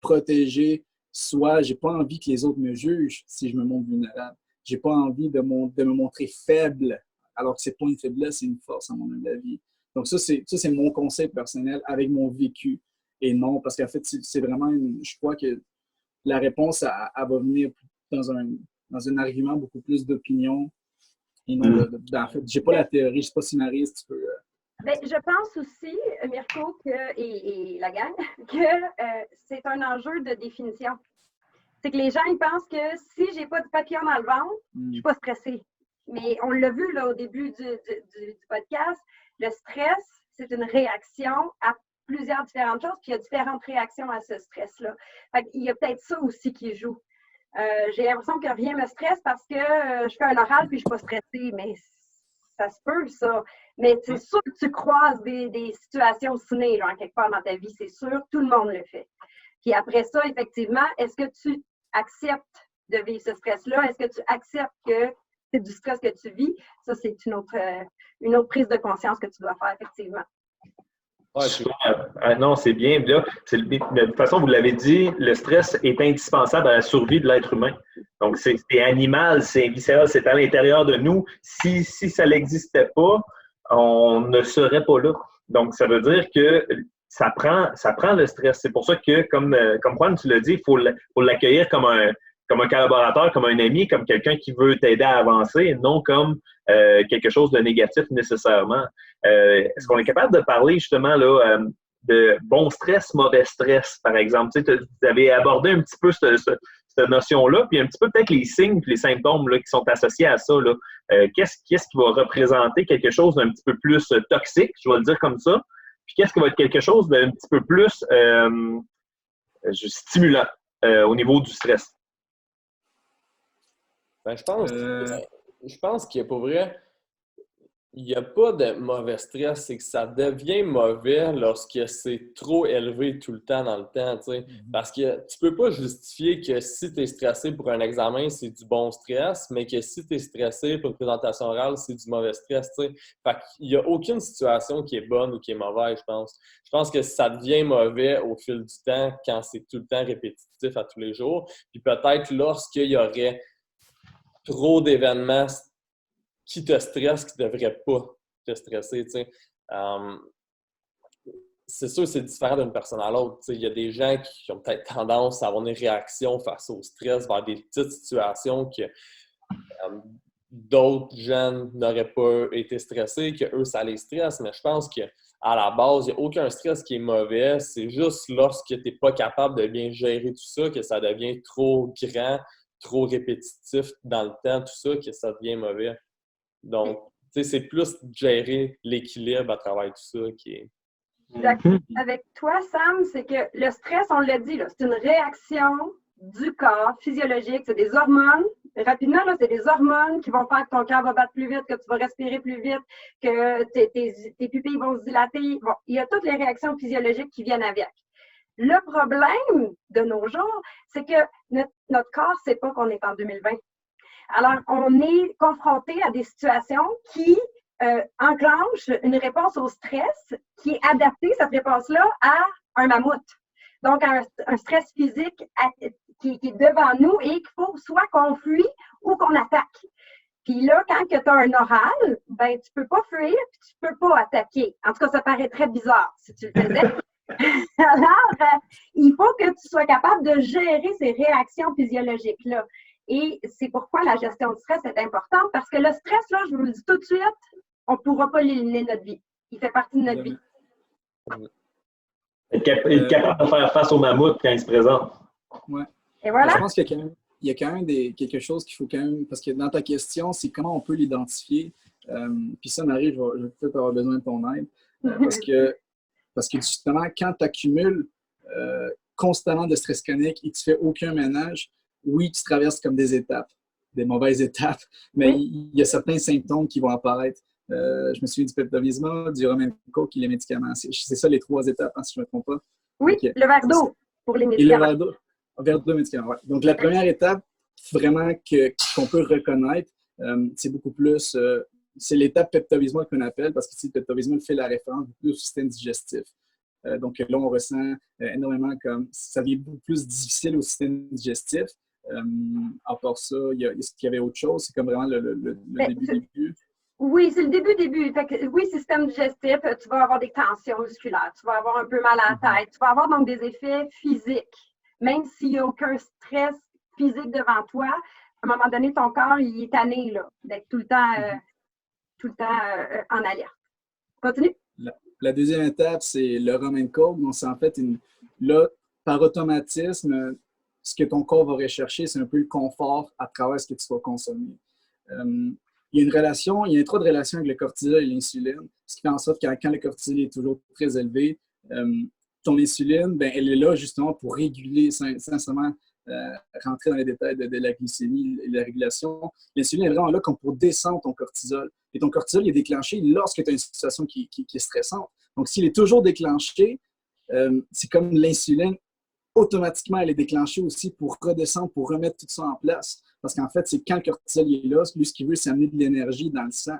Speaker 3: protéger, soit j'ai pas envie que les autres me jugent si je me montre vulnérable. J'ai pas envie de me montrer faible alors que c'est pas une faiblesse, c'est une force à mon avis. Donc ça, c'est mon conseil personnel avec mon vécu. Et non, parce qu'en fait, c'est vraiment, je crois que la réponse, elle va venir dans un argument beaucoup plus d'opinion. Et non, en fait, j'ai pas la théorie, je sais pas si Maryse, tu peux...
Speaker 5: Bien, je pense aussi, Mirko, et la gang, que c'est un enjeu de définition. C'est que les gens, ils pensent que si j'ai pas de papillon dans le ventre, je suis pas stressée. Mais on l'a vu là, au début du podcast, le stress, c'est une réaction à plusieurs différentes choses, puis il y a différentes réactions à ce stress-là. Il y a peut-être ça aussi qui joue. J'ai l'impression que rien me stresse parce que je fais un oral puis je suis pas stressée, mais ça se peut, ça. Mais c'est sûr que tu croises des situations ciné, genre, quelque part dans ta vie, c'est sûr, tout le monde le fait. Puis après ça, effectivement, est-ce que tu acceptes de vivre ce stress-là? Est-ce que tu acceptes que c'est du stress que tu vis? Ça, c'est une autre prise de conscience que tu dois faire, effectivement.
Speaker 1: Non, c'est bien. Là, de toute façon, vous l'avez dit, le stress est indispensable à la survie de l'être humain. Donc, c'est animal, c'est viscéral, c'est à l'intérieur de nous. Si ça n'existait pas, on ne serait pas là. Donc, ça veut dire que ça prend le stress. C'est pour ça que, comme Juan, tu l'as dit, il faut l'accueillir comme un collaborateur, comme un ami, comme quelqu'un qui veut t'aider à avancer, et non comme quelque chose de négatif nécessairement. Est-ce qu'on est capable de parler justement là, de bon stress, mauvais stress, par exemple? Tu sais, vous avez abordé un petit peu cette notion-là, puis un petit peu peut-être les signes et les symptômes là, qui sont associés à ça. Là. Qu'est-ce qui va représenter quelque chose d'un petit peu plus toxique, je vais le dire comme ça, puis qu'est-ce qui va être quelque chose d'un petit peu plus stimulant? au niveau du stress?
Speaker 2: Ben, je pense qu'il y a pour vrai, il n'y a pas de mauvais stress, c'est que ça devient mauvais lorsque c'est trop élevé tout le temps dans le temps, tu sais. Parce que tu peux pas justifier que si tu es stressé pour un examen, c'est du bon stress, mais que si tu es stressé pour une présentation orale, c'est du mauvais stress, tu sais. Fait qu'il n'y a aucune situation qui est bonne ou qui est mauvaise, je pense. Je pense que ça devient mauvais au fil du temps quand c'est tout le temps répétitif à tous les jours. Puis peut-être lorsqu'il y aurait trop d'événements qui te stresse, qui ne devrait pas te stresser, tu sais. C'est sûr que c'est différent d'une personne à l'autre. Il y a des gens qui ont peut-être tendance à avoir une réaction face au stress vers des petites situations que d'autres gens n'auraient pas été stressés, que eux ça les stresse. Mais je pense qu'à la base, il n'y a aucun stress qui est mauvais. C'est juste lorsque tu n'es pas capable de bien gérer tout ça, que ça devient trop grand, trop répétitif dans le temps, tout ça, que ça devient mauvais. Donc, tu sais, c'est plus gérer l'équilibre à travers tout ça qui est...
Speaker 5: Avec toi, Sam, c'est que le stress, on l'a dit, c'est une réaction du corps physiologique, c'est des hormones. Rapidement, là, c'est des hormones qui vont faire que ton cœur va battre plus vite, que tu vas respirer plus vite, que tes pupilles vont se dilater. Bon, il y a toutes les réactions physiologiques qui viennent avec. Le problème de nos jours, c'est que notre corps ne sait pas qu'on est en 2020. Alors, on est confronté à des situations qui enclenchent une réponse au stress qui est adaptée, cette réponse-là, à un mammouth. Donc, un stress physique qui est devant nous et qu'il faut soit qu'on fuit ou qu'on attaque. Puis là, quand tu as un oral, ben tu peux pas fuir puis tu peux pas attaquer. En tout cas, ça paraît très bizarre si tu le faisais. Alors, il faut que tu sois capable de gérer ces réactions physiologiques-là. Et c'est pourquoi la gestion du stress est importante, parce que le stress, là, je vous le dis tout de suite, on ne pourra pas l'éliminer de notre vie. Il fait partie de notre vie.
Speaker 1: Être capable de faire face au mammouth quand il se présente.
Speaker 3: Ouais.
Speaker 5: Et voilà.
Speaker 3: Je pense qu'il y a quand même quelque chose qu'il faut quand même, parce que dans ta question, c'est comment on peut l'identifier. Puis ça, Marie, je vais peut-être avoir besoin de ton aide. Parce que justement, quand tu accumules constamment de stress chronique et tu ne fais aucun ménage, oui, tu traverses comme des étapes, des mauvaises étapes, mais il y a certains symptômes qui vont apparaître. Je me souviens du Pepto-Bismol, du Romenco, qui est les médicaments. C'est ça les 3 étapes, hein, si je ne me trompe pas.
Speaker 5: Oui, okay. Le verre d'eau pour les médicaments.
Speaker 3: Et le verre d'eau, médicaments, ouais. Donc, la première étape, vraiment, qu'on peut reconnaître, c'est beaucoup plus... c'est l'étape Pepto-Bismol qu'on appelle, parce que le Pepto-Bismol fait la référence plus au système digestif. Donc là, on ressent énormément comme... Ça devient beaucoup plus difficile au système digestif. À part ça, est-ce qu'il y avait autre chose? C'est comme vraiment le début.
Speaker 5: Oui, c'est le début. Fait que, oui, système digestif, tu vas avoir des tensions musculaires, tu vas avoir un peu mal à la tête, tu vas avoir donc des effets physiques. Même s'il n'y a aucun stress physique devant toi, à un moment donné, ton corps, il est tanné là, d'être tout le temps en alerte. Continue.
Speaker 3: La deuxième étape, c'est le rum and coke. Donc, c'est en fait, là, par automatisme, ce que ton corps va rechercher, c'est un peu le confort à travers ce que tu vas consommer. Il y a trop de relation avec le cortisol et l'insuline, ce qui fait en sorte que quand le cortisol est toujours très élevé, ton insuline, ben, elle est là justement pour réguler, sans seulement rentrer dans les détails de la glycémie et de la régulation. L'insuline est vraiment là comme pour descendre ton cortisol. Et ton cortisol est déclenché lorsque tu as une situation qui est stressante. Donc, s'il est toujours déclenché, c'est comme l'insuline, automatiquement, elle est déclenchée aussi pour redescendre, pour remettre tout ça en place. Parce qu'en fait, c'est quand le cortisol est là, lui, ce qu'il veut, c'est amener de l'énergie dans le sang.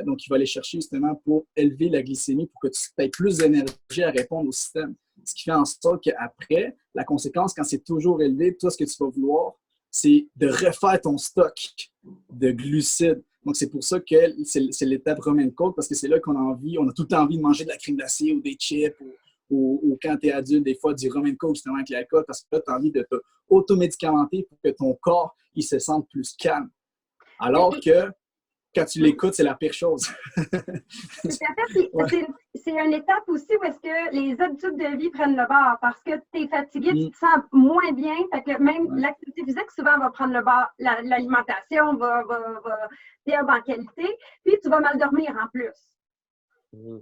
Speaker 3: Donc, il va aller chercher justement pour élever la glycémie, pour que tu aies plus d'énergie à répondre au système. Ce qui fait en sorte qu'après, la conséquence, quand c'est toujours élevé, toi, ce que tu vas vouloir, c'est de refaire ton stock de glucides. Donc, c'est pour ça que c'est l'étape rum and coke, parce que c'est là qu'on a tout le temps envie de manger de la crème glacée ou des chips ou quand tu es adulte, des fois, du rum and coke justement avec l'alcool, parce que là, tu as envie de te automédicamenter pour que ton corps il se sente plus calme. Alors que quand tu l'écoutes, c'est la pire chose.
Speaker 5: C'est une étape aussi où est-ce que les habitudes de vie prennent le bord parce que tu es fatigué, tu te sens moins bien. Fait que même l'activité physique, souvent, va prendre le bord. L'alimentation va perdre en qualité. Puis, tu vas mal dormir en plus.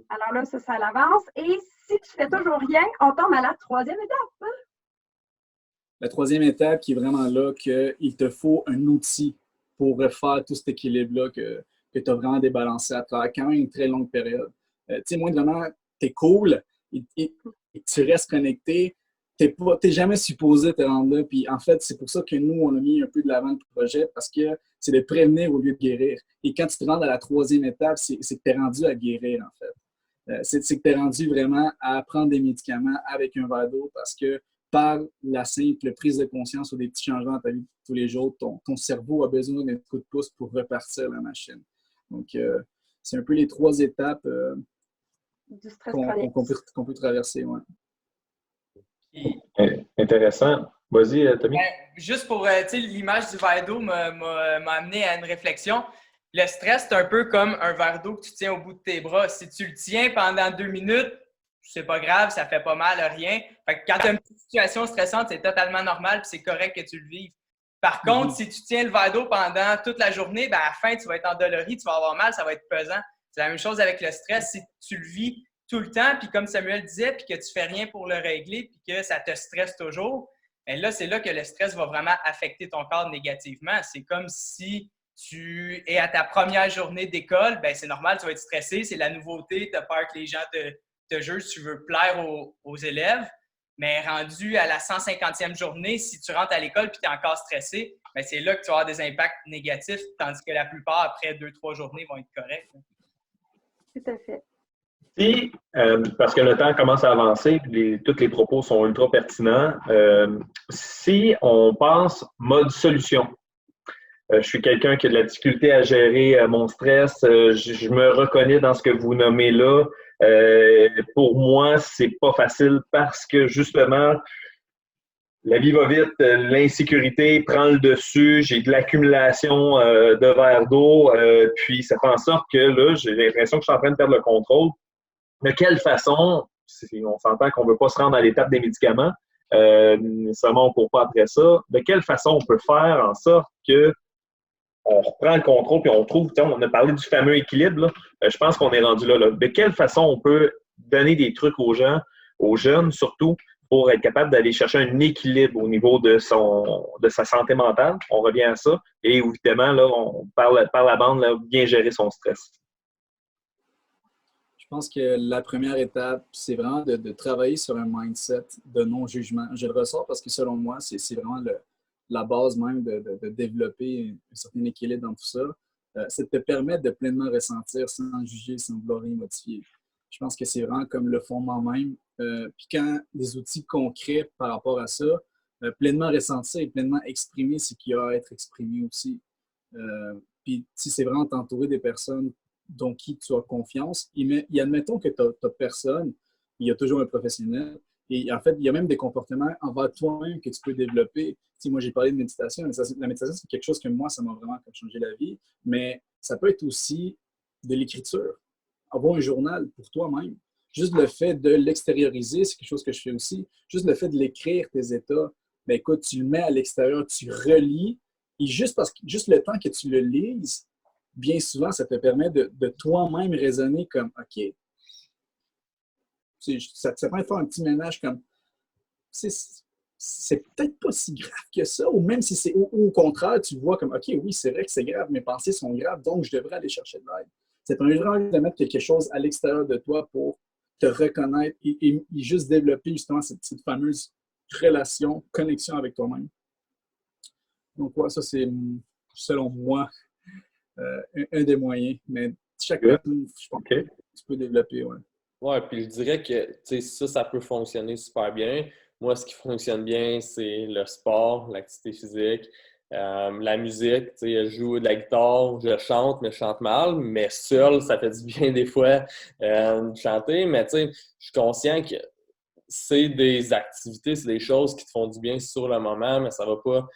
Speaker 5: Alors là, ça l'avance. Et si tu fais toujours rien, on tombe à la 3e étape. Hein?
Speaker 3: La troisième étape qui est vraiment là, qu'il te faut un outil pour refaire tout cet équilibre-là que tu as vraiment débalancé à travers quand même une très longue période. Tu sais, moi, vraiment, tu es cool et tu restes connecté. Tu n'es jamais supposé te rendre là. Puis en fait, c'est pour ça que nous, on a mis un peu de l'avant le projet parce que c'est de prévenir au lieu de guérir. Et quand tu te rends à la troisième étape, c'est que tu es rendu à guérir, en fait. C'est que tu es rendu vraiment à prendre des médicaments avec un verre d'eau parce que par la simple prise de conscience ou des petits changements dans ta vie de tous les jours, ton cerveau a besoin d'un coup de pouce pour repartir la machine. Donc, c'est un peu les 3 étapes qu'on peut traverser. Ouais.
Speaker 1: Intéressant. Vas-y, Tommy.
Speaker 4: Juste pour, l'image du verre d'eau m'a amené à une réflexion. Le stress, c'est un peu comme un verre d'eau que tu tiens au bout de tes bras. Si tu le tiens pendant 2 minutes, c'est pas grave, ça fait pas mal, rien. Fait que quand tu as une petite situation stressante, c'est totalement normal et c'est correct que tu le vives. Par contre, si tu tiens le verre d'eau pendant toute la journée, à la fin, tu vas être endolori, tu vas avoir mal, ça va être pesant. C'est la même chose avec le stress. Si tu le vis tout le temps, puis comme Samuel disait, puis que tu fais rien pour le régler, puis que ça te stresse toujours, bien là, c'est là que le stress va vraiment affecter ton corps négativement. C'est comme si tu es à ta première journée d'école, bien c'est normal, tu vas être stressé, c'est la nouveauté, tu as peur que les gens te jugent, tu veux plaire aux élèves. Mais rendu à la 150e journée, si tu rentres à l'école et tu es encore stressé, bien c'est là que tu vas avoir des impacts négatifs, tandis que la plupart, après 2-3 journées, vont être corrects.
Speaker 5: Tout à fait.
Speaker 1: Si, parce que le temps commence à avancer, tous les propos sont ultra pertinents, si on pense mode solution, je suis quelqu'un qui a de la difficulté à gérer mon stress, je me reconnais dans ce que vous nommez là. Pour moi, c'est pas facile parce que justement, la vie va vite, l'insécurité prend le dessus, j'ai de l'accumulation de verre d'eau, puis ça fait en sorte que là, j'ai l'impression que je suis en train de perdre le contrôle. De quelle façon, on s'entend qu'on ne veut pas se rendre à l'étape des médicaments, nécessairement on ne court pas après ça, de quelle façon on peut faire en sorte que on reprend le contrôle puis on trouve, on a parlé du fameux équilibre, là, je pense qu'on est rendu là. De quelle façon on peut donner des trucs aux gens, aux jeunes surtout, pour être capable d'aller chercher un équilibre au niveau de sa santé mentale. On revient à ça. Et évidemment, là, on parle par la bande, là, bien gérer son stress.
Speaker 3: Je pense que la première étape, c'est vraiment de travailler sur un mindset de non-jugement. Je le ressors parce que selon moi, c'est vraiment la base même de développer un certain équilibre dans tout ça. C'est de te permettre de pleinement ressentir sans juger, sans vouloir rien modifier. Je pense que c'est vraiment comme le fondement même. Puis quand des outils concrets par rapport à ça, pleinement ressentir et pleinement exprimer ce qui a à être exprimé aussi. Puis si c'est vraiment t'entourer des personnes dont qui tu as confiance, et admettons que tu n'as personne, il y a toujours un professionnel. Et en fait, il y a même des comportements envers toi-même que tu peux développer. Si moi, j'ai parlé de méditation. La méditation, c'est quelque chose que moi, ça m'a vraiment changé la vie. Mais ça peut être aussi de l'écriture. Avoir un journal pour toi-même. Juste le fait de l'extérioriser, c'est quelque chose que je fais aussi. Juste le fait de l'écrire, tes états, bien écoute, tu le mets à l'extérieur, tu relis. Et juste le temps que tu le lises, bien souvent, ça te permet de toi-même raisonner comme OK. Ça te permet de faire un petit ménage comme c'est peut-être pas si grave que ça, ou même si c'est au contraire, tu vois comme OK, oui, c'est vrai que c'est grave, mes pensées sont graves, donc je devrais aller chercher de l'aide. Ça permet vraiment de mettre quelque chose à l'extérieur de toi pour te reconnaître et juste développer justement cette fameuse relation, connexion avec toi-même. Donc, ouais, ça, c'est, selon moi, un des moyens. Mais chaque personne, je pense que tu peux développer, ouais.
Speaker 2: Ouais, puis je dirais que ça peut fonctionner super bien. Moi, ce qui fonctionne bien, c'est le sport, l'activité physique, la musique. Je joue de la guitare, je chante, mais je chante mal. Mais seul, ça fait du bien des fois de chanter. Mais je suis conscient que c'est des activités, c'est des choses qui te font du bien sur le moment, mais ça ne va pas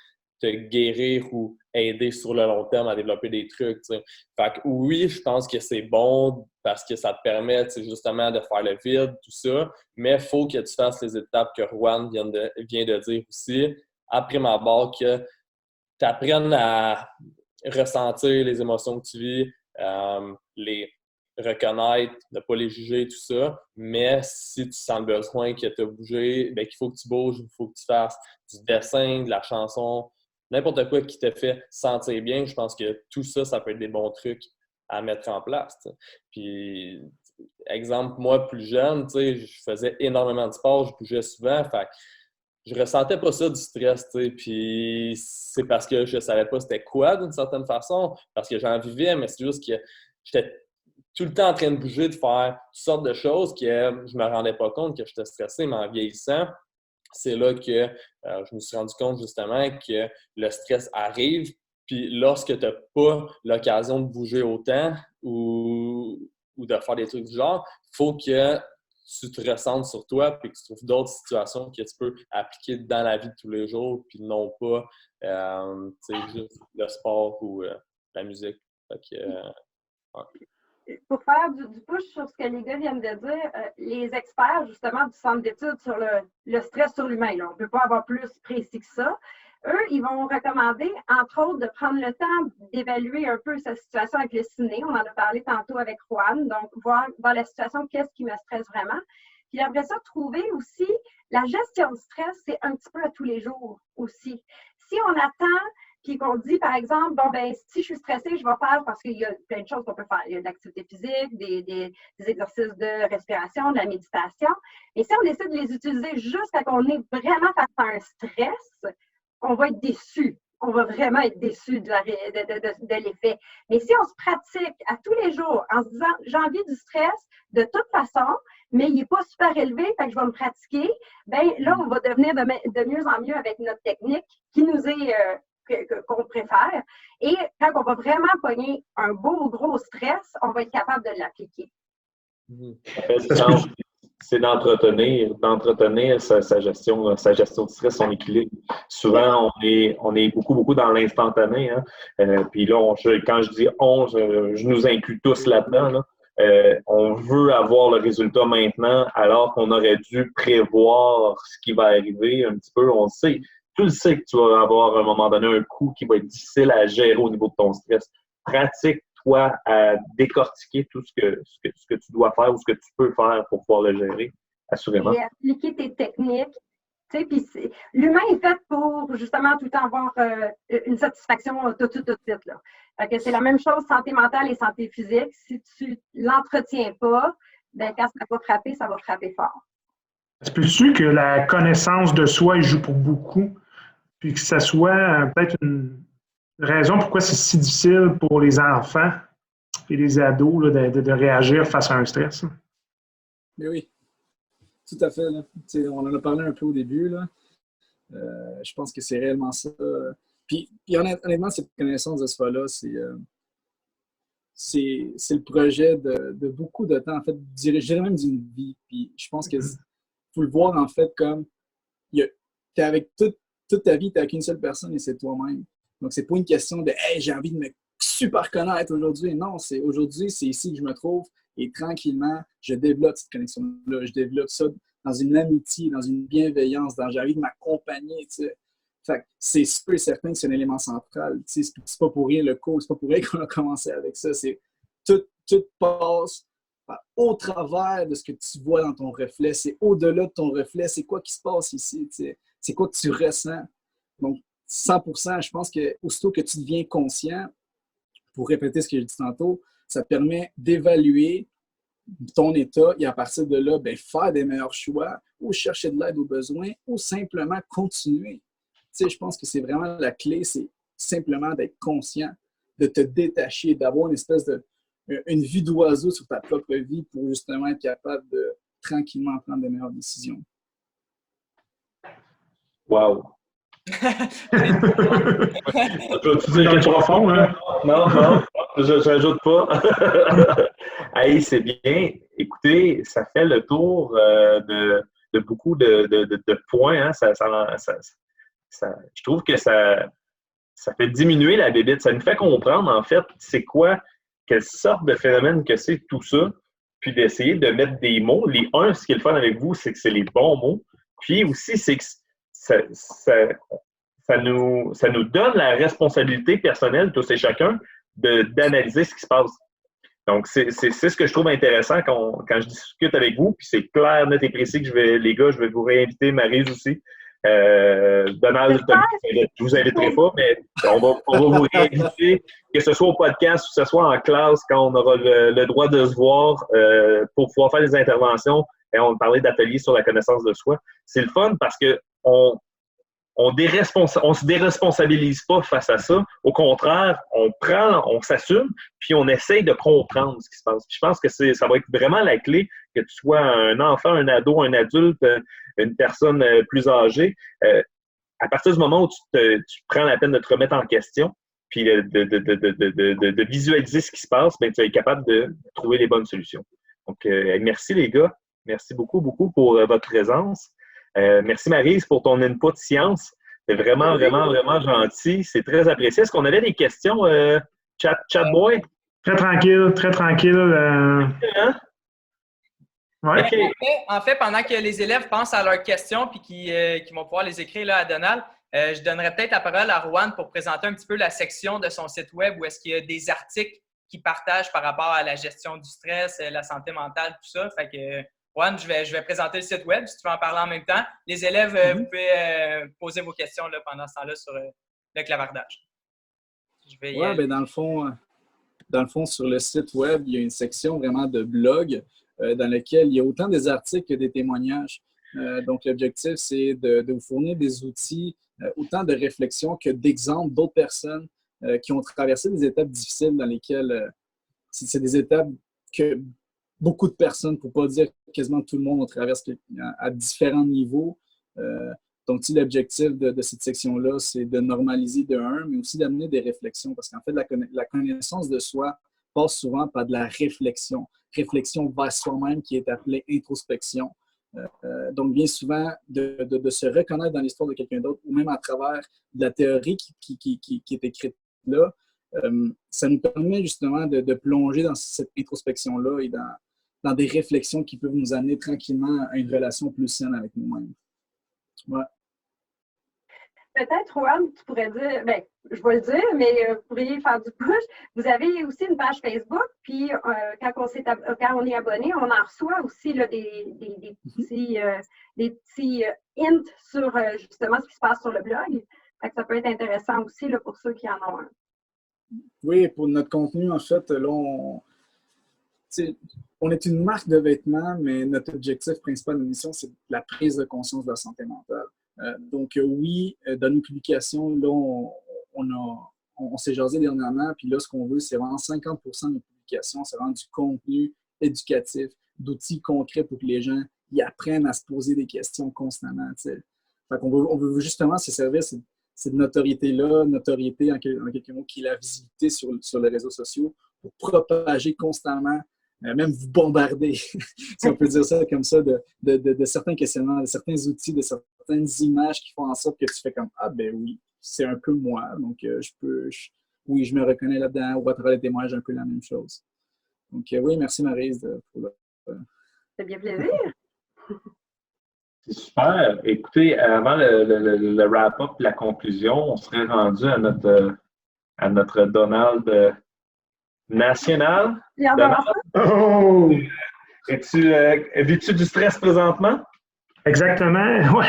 Speaker 2: te guérir ou aider sur le long terme à développer des trucs. T'sais. Fait que oui, je pense que c'est bon parce que ça te permet justement de faire le vide, tout ça, mais il faut que tu fasses les étapes que Juan vient de dire aussi. Après ma barre, que tu apprennes à ressentir les émotions que tu vis, reconnaître, ne pas les juger, tout ça. Mais si tu sens le besoin que tu as bougé, bien, qu'il faut que tu bouges, il faut que tu fasses du dessin, de la chanson, n'importe quoi qui te fait sentir bien, je pense que tout ça, ça peut être des bons trucs à mettre en place. T'sais. Puis, exemple, moi, plus jeune, je faisais énormément de sport, je bougeais souvent, fait je ressentais pas ça du stress, puis c'est parce que je savais pas c'était quoi d'une certaine façon, parce que j'en vivais, mais c'est juste que j'étais tout le temps en train de bouger, de faire toutes sortes de choses que je me rendais pas compte que j'étais stressé, mais en vieillissant, c'est là que je me suis rendu compte justement que le stress arrive, puis lorsque tu n'as pas l'occasion de bouger autant ou de faire des trucs du genre, il faut que tu te ressentes sur toi puis que tu trouves d'autres situations que tu peux appliquer dans la vie de tous les jours, puis non pas juste le sport ou la musique. Fait que,
Speaker 5: ouais. Pour faire du push sur ce que les gars viennent de dire, les experts justement du centre d'études sur le stress sur l'humain, on ne peut pas avoir plus précis que ça. Eux, ils vont recommander, entre autres, de prendre le temps d'évaluer un peu sa situation avec le ciné. On en a parlé tantôt avec Juan. Donc, voir dans la situation, qu'est-ce qui me stresse vraiment. Puis après ça, trouver aussi, la gestion du stress, c'est un petit peu à tous les jours aussi. Si on attend, puis qu'on dit, par exemple, bon, ben si je suis stressée, je vais faire, parce qu'il y a plein de choses qu'on peut faire. Il y a de l'activité physique, des exercices de respiration, de la méditation. Et si on décide de les utiliser juste quand on est vraiment face à un stress, on va être déçu. On va vraiment être déçu de l'effet. Mais si on se pratique à tous les jours en se disant « j'ai envie du stress de toute façon, mais il n'est pas super élevé, fait que je vais me pratiquer », bien là, on va devenir de mieux en mieux avec notre technique qui nous est qu'on préfère. Et quand on va vraiment pogner un beau gros stress, on va être capable de l'appliquer.
Speaker 1: C'est d'entretenir sa gestion de stress, son équilibre. Souvent, on est beaucoup dans l'instantané. Hein? Puis là, quand je dis on, je nous inclus tous là-dedans. Là. On veut avoir le résultat maintenant, alors qu'on aurait dû prévoir ce qui va arriver un petit peu. On le sait. Tu le sais que tu vas avoir à un moment donné un coup qui va être difficile à gérer au niveau de ton stress. Pratique-toi à décortiquer tout ce que tu dois faire ou ce que tu peux faire pour pouvoir le gérer, assurément.
Speaker 5: Et appliquer tes techniques. Puis l'humain est fait pour justement tout le temps avoir une satisfaction tout de suite. Là. Fait que c'est la même chose, santé mentale et santé physique. Si tu l'entretiens pas, ben, quand ça va frapper fort.
Speaker 6: Est-ce peux-tu que la connaissance de soi joue pour beaucoup? Puis que ça soit peut-être une raison pourquoi c'est si difficile pour les enfants et les ados là, de réagir face à un stress.
Speaker 3: Mais oui, tout à fait. Là. On en a parlé un peu au début. Là. Je pense que c'est réellement ça. Puis honnêtement, cette connaissance de soi-là, c'est le projet de beaucoup de temps. En fait, je dirais même d'une vie. Puis je pense que faut le voir en fait comme t'es avec toute ta vie, tu n'as qu'une seule personne et c'est toi-même. Donc, c'est pas une question de « Hey, j'ai envie de me super connaître aujourd'hui ». Non, aujourd'hui, c'est ici que je me trouve et tranquillement, je développe cette connexion-là. Je développe ça dans une amitié, dans une bienveillance, j'ai envie de m'accompagner, tu sais. Fait que c'est sûr et certain que c'est un élément central. Tu sais, c'est pas pour rien le cours, c'est pas pour rien qu'on a commencé avec ça. Tout passe au travers de ce que tu vois dans ton reflet. C'est au-delà de ton reflet. C'est quoi qui se passe ici, tu sais. C'est quoi que tu ressens? Donc, 100%, je pense que aussitôt que tu deviens conscient, pour répéter ce que j'ai dit tantôt, ça te permet d'évaluer ton état et à partir de là, bien, faire des meilleurs choix ou chercher de l'aide aux besoins ou simplement continuer. Tu sais, je pense que c'est vraiment la clé, c'est simplement d'être conscient, de te détacher, d'avoir une espèce une vue d'oiseau sur ta propre vie pour justement être capable de tranquillement prendre des meilleures décisions.
Speaker 1: Wow!
Speaker 6: Tu dire quelque chose profond, hein?
Speaker 1: Non, je n'ajoute pas. Hey, c'est bien. Écoutez, ça fait le tour de beaucoup de points. Hein. Je trouve que ça fait diminuer la bébite. Ça nous fait comprendre, en fait, c'est quoi, quelle sorte de phénomène que c'est tout ça, puis d'essayer de mettre des mots. Ce qui est le fun avec vous, c'est que c'est les bons mots. Puis aussi, c'est que ça nous donne la responsabilité personnelle, tous et chacun, d'analyser ce qui se passe. Donc, c'est ce que je trouve intéressant quand je discute avec vous, puis c'est clair, net et précis que les gars, je vais vous réinviter, Maryse aussi. Donald, je vous inviterai pas, mais on va vous réinviter, que ce soit au podcast ou que ce soit en classe, quand on aura le droit de se voir pour pouvoir faire des interventions. Et on parlait d'ateliers sur la connaissance de soi. C'est le fun parce que on se déresponsabilise pas face à ça. Au contraire, on s'assume, puis on essaye de comprendre ce qui se passe. Puis je pense que ça va être vraiment la clé, que tu sois un enfant, un ado, un adulte, une personne plus âgée. À partir du moment où tu prends la peine de te remettre en question, puis de visualiser ce qui se passe, bien, tu vas être capable de trouver les bonnes solutions. Donc, merci les gars. Merci beaucoup pour votre présence. Merci Maryse pour ton input science. C'est vraiment gentil. C'est très apprécié. Est-ce qu'on avait des questions, chat boy?
Speaker 6: Très tranquille, très tranquille.
Speaker 1: Hein?
Speaker 6: Ouais.
Speaker 4: Okay. En fait, pendant que les élèves pensent à leurs questions puis qui vont pouvoir les écrire là, à Donald, je donnerais peut-être la parole à Rowan pour présenter un petit peu la section de son site web où est-ce qu'il y a des articles qu'il partage par rapport à la gestion du stress, la santé mentale, tout ça. Fait que Juan, je vais présenter le site web si tu veux en parler en même temps. Les élèves, vous pouvez poser vos questions là, pendant ce temps-là sur le clavardage.
Speaker 3: Oui, bien dans le fond, sur le site web, il y a une section vraiment de blog dans laquelle il y a autant des articles que des témoignages. Donc, l'objectif, c'est de vous fournir des outils, autant de réflexion que d'exemples d'autres personnes qui ont traversé des étapes difficiles dans lesquelles c'est des étapes que beaucoup de personnes, pour ne pas dire quasiment tout le monde, on traverse à différents niveaux. Donc, l'objectif de cette section-là, c'est de normaliser mais aussi d'amener des réflexions. Parce qu'en fait, la connaissance de soi passe souvent par de la réflexion. Réflexion vers soi-même qui est appelée introspection. Donc, bien souvent, de se reconnaître dans l'histoire de quelqu'un d'autre, ou même à travers de la théorie qui est écrite là, ça nous permet justement de plonger dans cette introspection-là et dans des réflexions qui peuvent nous amener tranquillement à une relation plus saine avec nous-mêmes. Ouais.
Speaker 5: Peut-être, Juan, tu pourrais dire, bien, je vais le dire, mais vous pourriez faire du push. Vous avez aussi une page Facebook, puis quand on est abonné, on en reçoit aussi là, des petits hints sur justement ce qui se passe sur le blog. Fait que ça peut être intéressant aussi là, pour ceux qui en ont un.
Speaker 3: Oui, pour notre contenu, en fait, là, on est une marque de vêtements, mais notre objectif principal de l'émission, c'est la prise de conscience de la santé mentale. Donc, oui, dans nos publications, là, on s'est jasé dernièrement, puis là, ce qu'on veut, c'est vraiment 50% de nos publications, c'est vraiment du contenu éducatif, d'outils concrets pour que les gens y apprennent à se poser des questions constamment. T'sais. Fait qu'on on veut justement se servir cette notoriété-là, notoriété en quelques mots, qui est la visibilité sur les réseaux sociaux, pour propager constamment, même vous bombarder, si on peut dire ça comme ça, de certains questionnements, de certains outils, de certaines images qui font en sorte que tu fais comme « Ah ben oui, c'est un peu moi, donc oui, je me reconnais là-dedans » ou à travers les témoignages, un peu la même chose. Donc oui, merci Maryse pour le...
Speaker 5: C'est bien plaisir.
Speaker 1: C'est super. Écoutez, avant le wrap-up, la conclusion, on serait rendu à notre Donald national. Donald,
Speaker 6: Oh!
Speaker 1: vis-tu du stress présentement?
Speaker 6: Exactement, oui.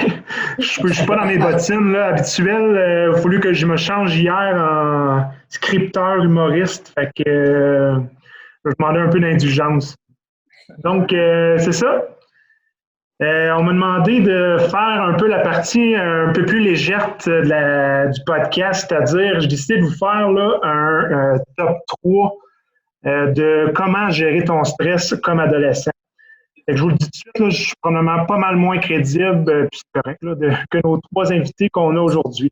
Speaker 6: Je ne suis pas dans mes bottines là, habituelles. Il a fallu que je me change hier en scripteur humoriste. Fait que je demandais un peu d'indulgence. Donc, c'est ça. On m'a demandé de faire un peu la partie un peu plus légère du podcast, c'est-à-dire, j'ai décidé de vous faire là, un top 3 de comment gérer ton stress comme adolescent. Et je vous le dis tout de suite, là, je suis probablement pas mal moins crédible, puis c'est correct, là, que nos 3 invités qu'on a aujourd'hui.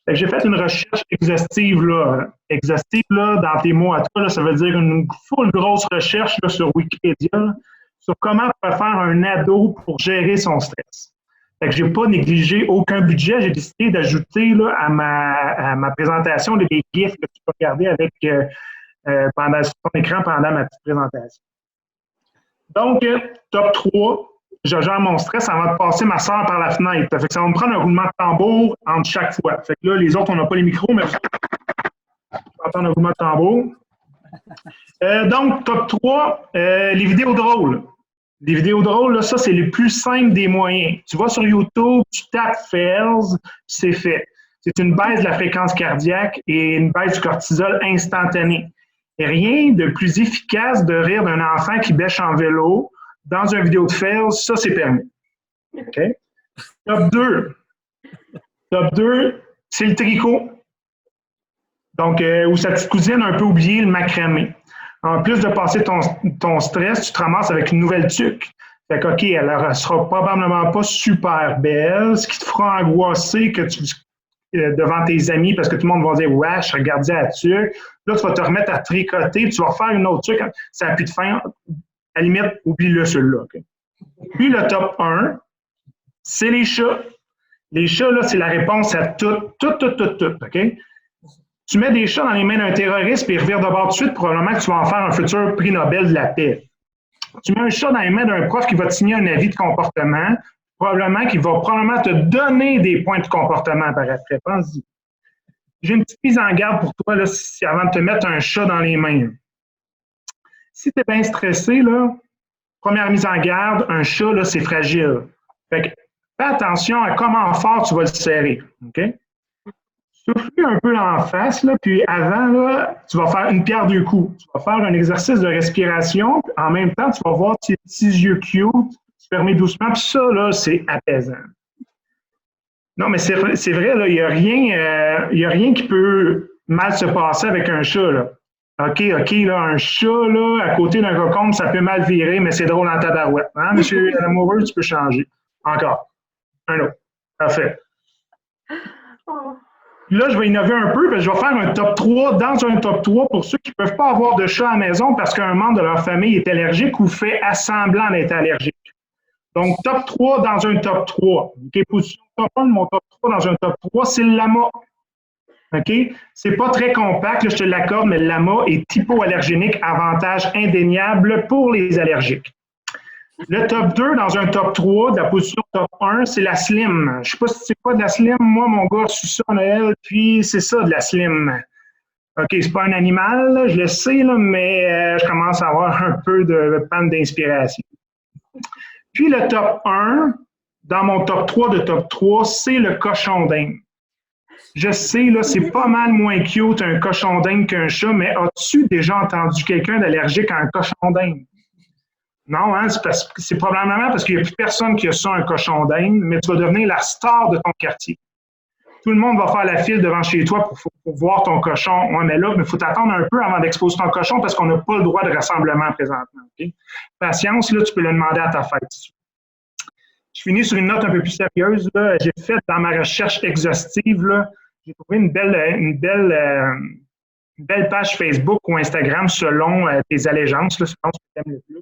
Speaker 6: J'ai fait une recherche exhaustive, là, dans tes mots à toi, là, ça veut dire une full grosse recherche là, sur Wikipédia, là, sur comment faire un ado pour gérer son stress. Fait que je n'ai pas négligé aucun budget. J'ai décidé d'ajouter là, à ma présentation des GIFs que tu peux regarder avec, sur ton écran pendant ma petite présentation. Donc, top 3, je gère mon stress avant de passer ma soeur par la fenêtre. Fait que ça va me prendre un roulement de tambour entre chaque fois. Fait que là, les autres, on n'a pas les micros, mais je vais entendre un roulement de tambour. Donc, top 3, les vidéos drôles. Les vidéos drôles, là, ça, c'est le plus simple des moyens. Tu vas sur YouTube, tu tapes fails, c'est fait. C'est une baisse de la fréquence cardiaque et une baisse du cortisol instantanée. Et rien de plus efficace de rire d'un enfant qui bêche en vélo dans une vidéo de fails, ça, c'est permis. OK? Top 2. Top 2, c'est le tricot. Donc, où sa petite cousine a un peu oublié le macramé. En plus de passer ton stress, tu te ramasses avec une nouvelle tuque. Fait que, OK, elle ne sera probablement pas super belle, ce qui te fera angoisser que devant tes amis parce que tout le monde va dire « Wesh, regardez la tuque ». Là, tu vas te remettre à tricoter, tu vas faire une autre tuque. Ça n'a plus de fin. À la limite, oublie-le celui-là. Okay? Puis, le top 1, c'est les chats. Les chats, là, c'est la réponse à tout. OK? Tu mets des chats dans les mains d'un terroriste puis il revient de bord tout de suite, probablement que tu vas en faire un futur prix Nobel de la paix. Tu mets un chat dans les mains d'un prof qui va te signer un avis de comportement, qu'il va probablement te donner des points de comportement par après. Pense-y. J'ai une petite mise en garde pour toi là, avant de te mettre un chat dans les mains. Si tu es bien stressé, là, première mise en garde, un chat, là, c'est fragile. Fait que, fais attention à comment fort tu vas le serrer. OK? Souffle un peu en face, là, puis avant, là, tu vas faire une pierre deux coups. Tu vas faire un exercice de respiration. En même temps, tu vas voir tes petits yeux cute, tu fermes doucement, puis ça, là, c'est apaisant. Non, mais c'est vrai, là, il n'y a rien qui peut mal se passer avec un chat, là. OK, là, un chat, là, à côté d'un cocon, ça peut mal virer, mais c'est drôle en tabarouette. Hein, monsieur l'amoureux, tu peux changer. Encore. Un autre. Parfait. Là, je vais innover un peu, parce que je vais faire un top 3 dans un top 3 pour ceux qui ne peuvent pas avoir de chat à la maison parce qu'un membre de leur famille est allergique ou fait assemblant d'être allergique. Donc, top 3 dans un top 3. OK, position top 1 de mon top 3 dans un top 3, c'est le lama. OK? C'est pas très compact, là, je te l'accorde, mais le lama est hypoallergénique, avantage indéniable pour les allergiques. Le top 2 dans un top 3 de la position top 1, c'est la slim. Je sais pas si c'est quoi de la slim. Moi, mon gars, je suis ça à Noël, puis c'est ça de la slim. OK, c'est pas un animal, là, je le sais, là, mais je commence à avoir un peu de panne d'inspiration. Puis le top 1, dans mon top 3 de top 3, c'est le cochon d'Inde. Je sais, là, c'est pas mal moins cute un cochon d'Inde qu'un chat, mais as-tu déjà entendu quelqu'un d'allergique à un cochon d'Inde? Non, hein, c'est probablement parce qu'il n'y a plus personne qui a ça, un cochon d'Inde, mais tu vas devenir la star de ton quartier. Tout le monde va faire la file devant chez toi pour voir ton cochon. Ouais, mais là, il faut t'attendre un peu avant d'exposer ton cochon parce qu'on n'a pas le droit de rassemblement présentement. Okay? Patience, là, tu peux le demander à ta fête. Je finis sur une note un peu plus sérieuse. J'ai fait dans ma recherche exhaustive, là, j'ai trouvé une belle page Facebook ou Instagram selon tes allégeances, là, selon ce que tu aimes le plus.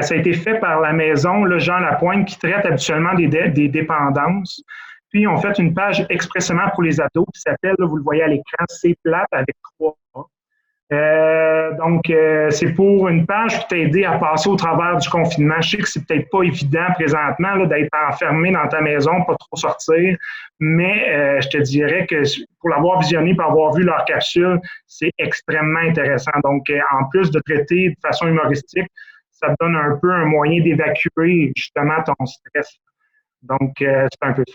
Speaker 6: Ça a été fait par la maison là, Jean Lapointe qui traite habituellement des dépendances. Puis, on fait une page expressément pour les ados qui s'appelle, là, vous le voyez à l'écran, C'est plate avec 3 A. Donc, c'est pour une page qui t'a aidé à passer au travers du confinement. Je sais que c'est peut-être pas évident présentement là, d'être enfermé dans ta maison, pas trop sortir, mais je te dirais que pour l'avoir visionné et avoir vu leur capsule, c'est extrêmement intéressant. Donc, en plus de traiter de façon humoristique, ça te donne un peu un moyen d'évacuer justement ton stress. Donc, c'est un peu ça.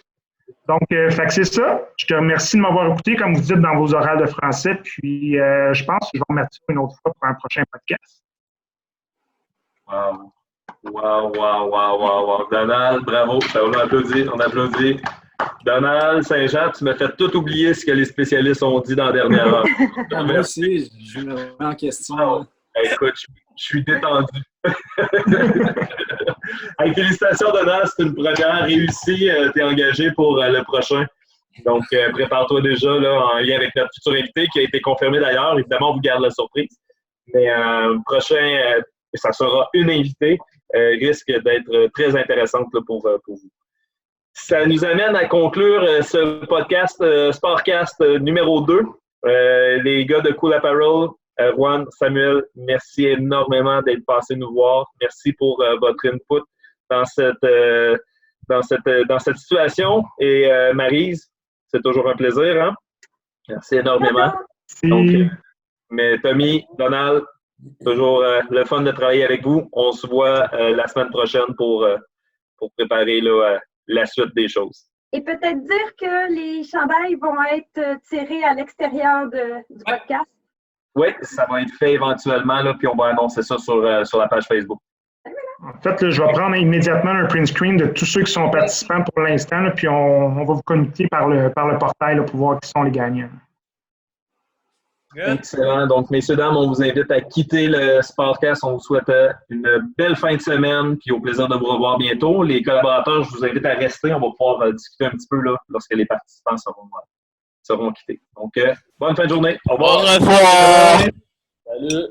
Speaker 6: Donc, fait que c'est ça. Je te remercie de m'avoir écouté, comme vous dites, dans vos orales de français. Puis, je pense que je vais remettre ça une autre fois pour un prochain podcast.
Speaker 1: Wow. Donald, bravo. On applaudit. Donald Saint-Jean, tu m'as fait tout oublier ce que les spécialistes ont dit dans la dernière heure.
Speaker 3: Moi aussi, je me remets en question.
Speaker 1: Oh, écoute, je suis détendu. Hey, félicitations, Donald, c'est une première réussie. Tu es engagé pour le prochain. Donc, prépare-toi déjà là, en lien avec notre futur invité qui a été confirmé d'ailleurs. Évidemment, on vous garde la surprise. Mais prochain, ça sera une invitée. Risque d'être très intéressante là, pour vous. Ça nous amène à conclure ce podcast, Sportcast numéro 2. Les gars de Cool Apparel, Juan, Samuel, merci énormément d'être passé nous voir. Merci pour votre input dans cette situation. Et Maryse, c'est toujours un plaisir. Hein? Merci énormément. Donc, Mais Tommy, Donald, toujours le fun de travailler avec vous. On se voit la semaine prochaine pour préparer la suite des choses.
Speaker 5: Et peut-être dire que les chandails vont être tirés à l'extérieur du podcast.
Speaker 1: Oui, ça va être fait éventuellement, là, puis on va annoncer ça sur la page Facebook.
Speaker 6: En fait, là, je vais prendre immédiatement un print screen de tous ceux qui sont participants pour l'instant, là, puis on va vous communiquer par le portail là, pour voir qui sont les gagnants.
Speaker 1: Good. Excellent. Donc, messieurs, dames, on vous invite à quitter le Sportcast. On vous souhaite une belle fin de semaine, puis au plaisir de vous revoir bientôt. Les collaborateurs, je vous invite à rester. On va pouvoir discuter un petit peu là, lorsque les participants seront quittés. Donc, bonne fin de journée. Au revoir.
Speaker 2: Bonne soirée. Salut.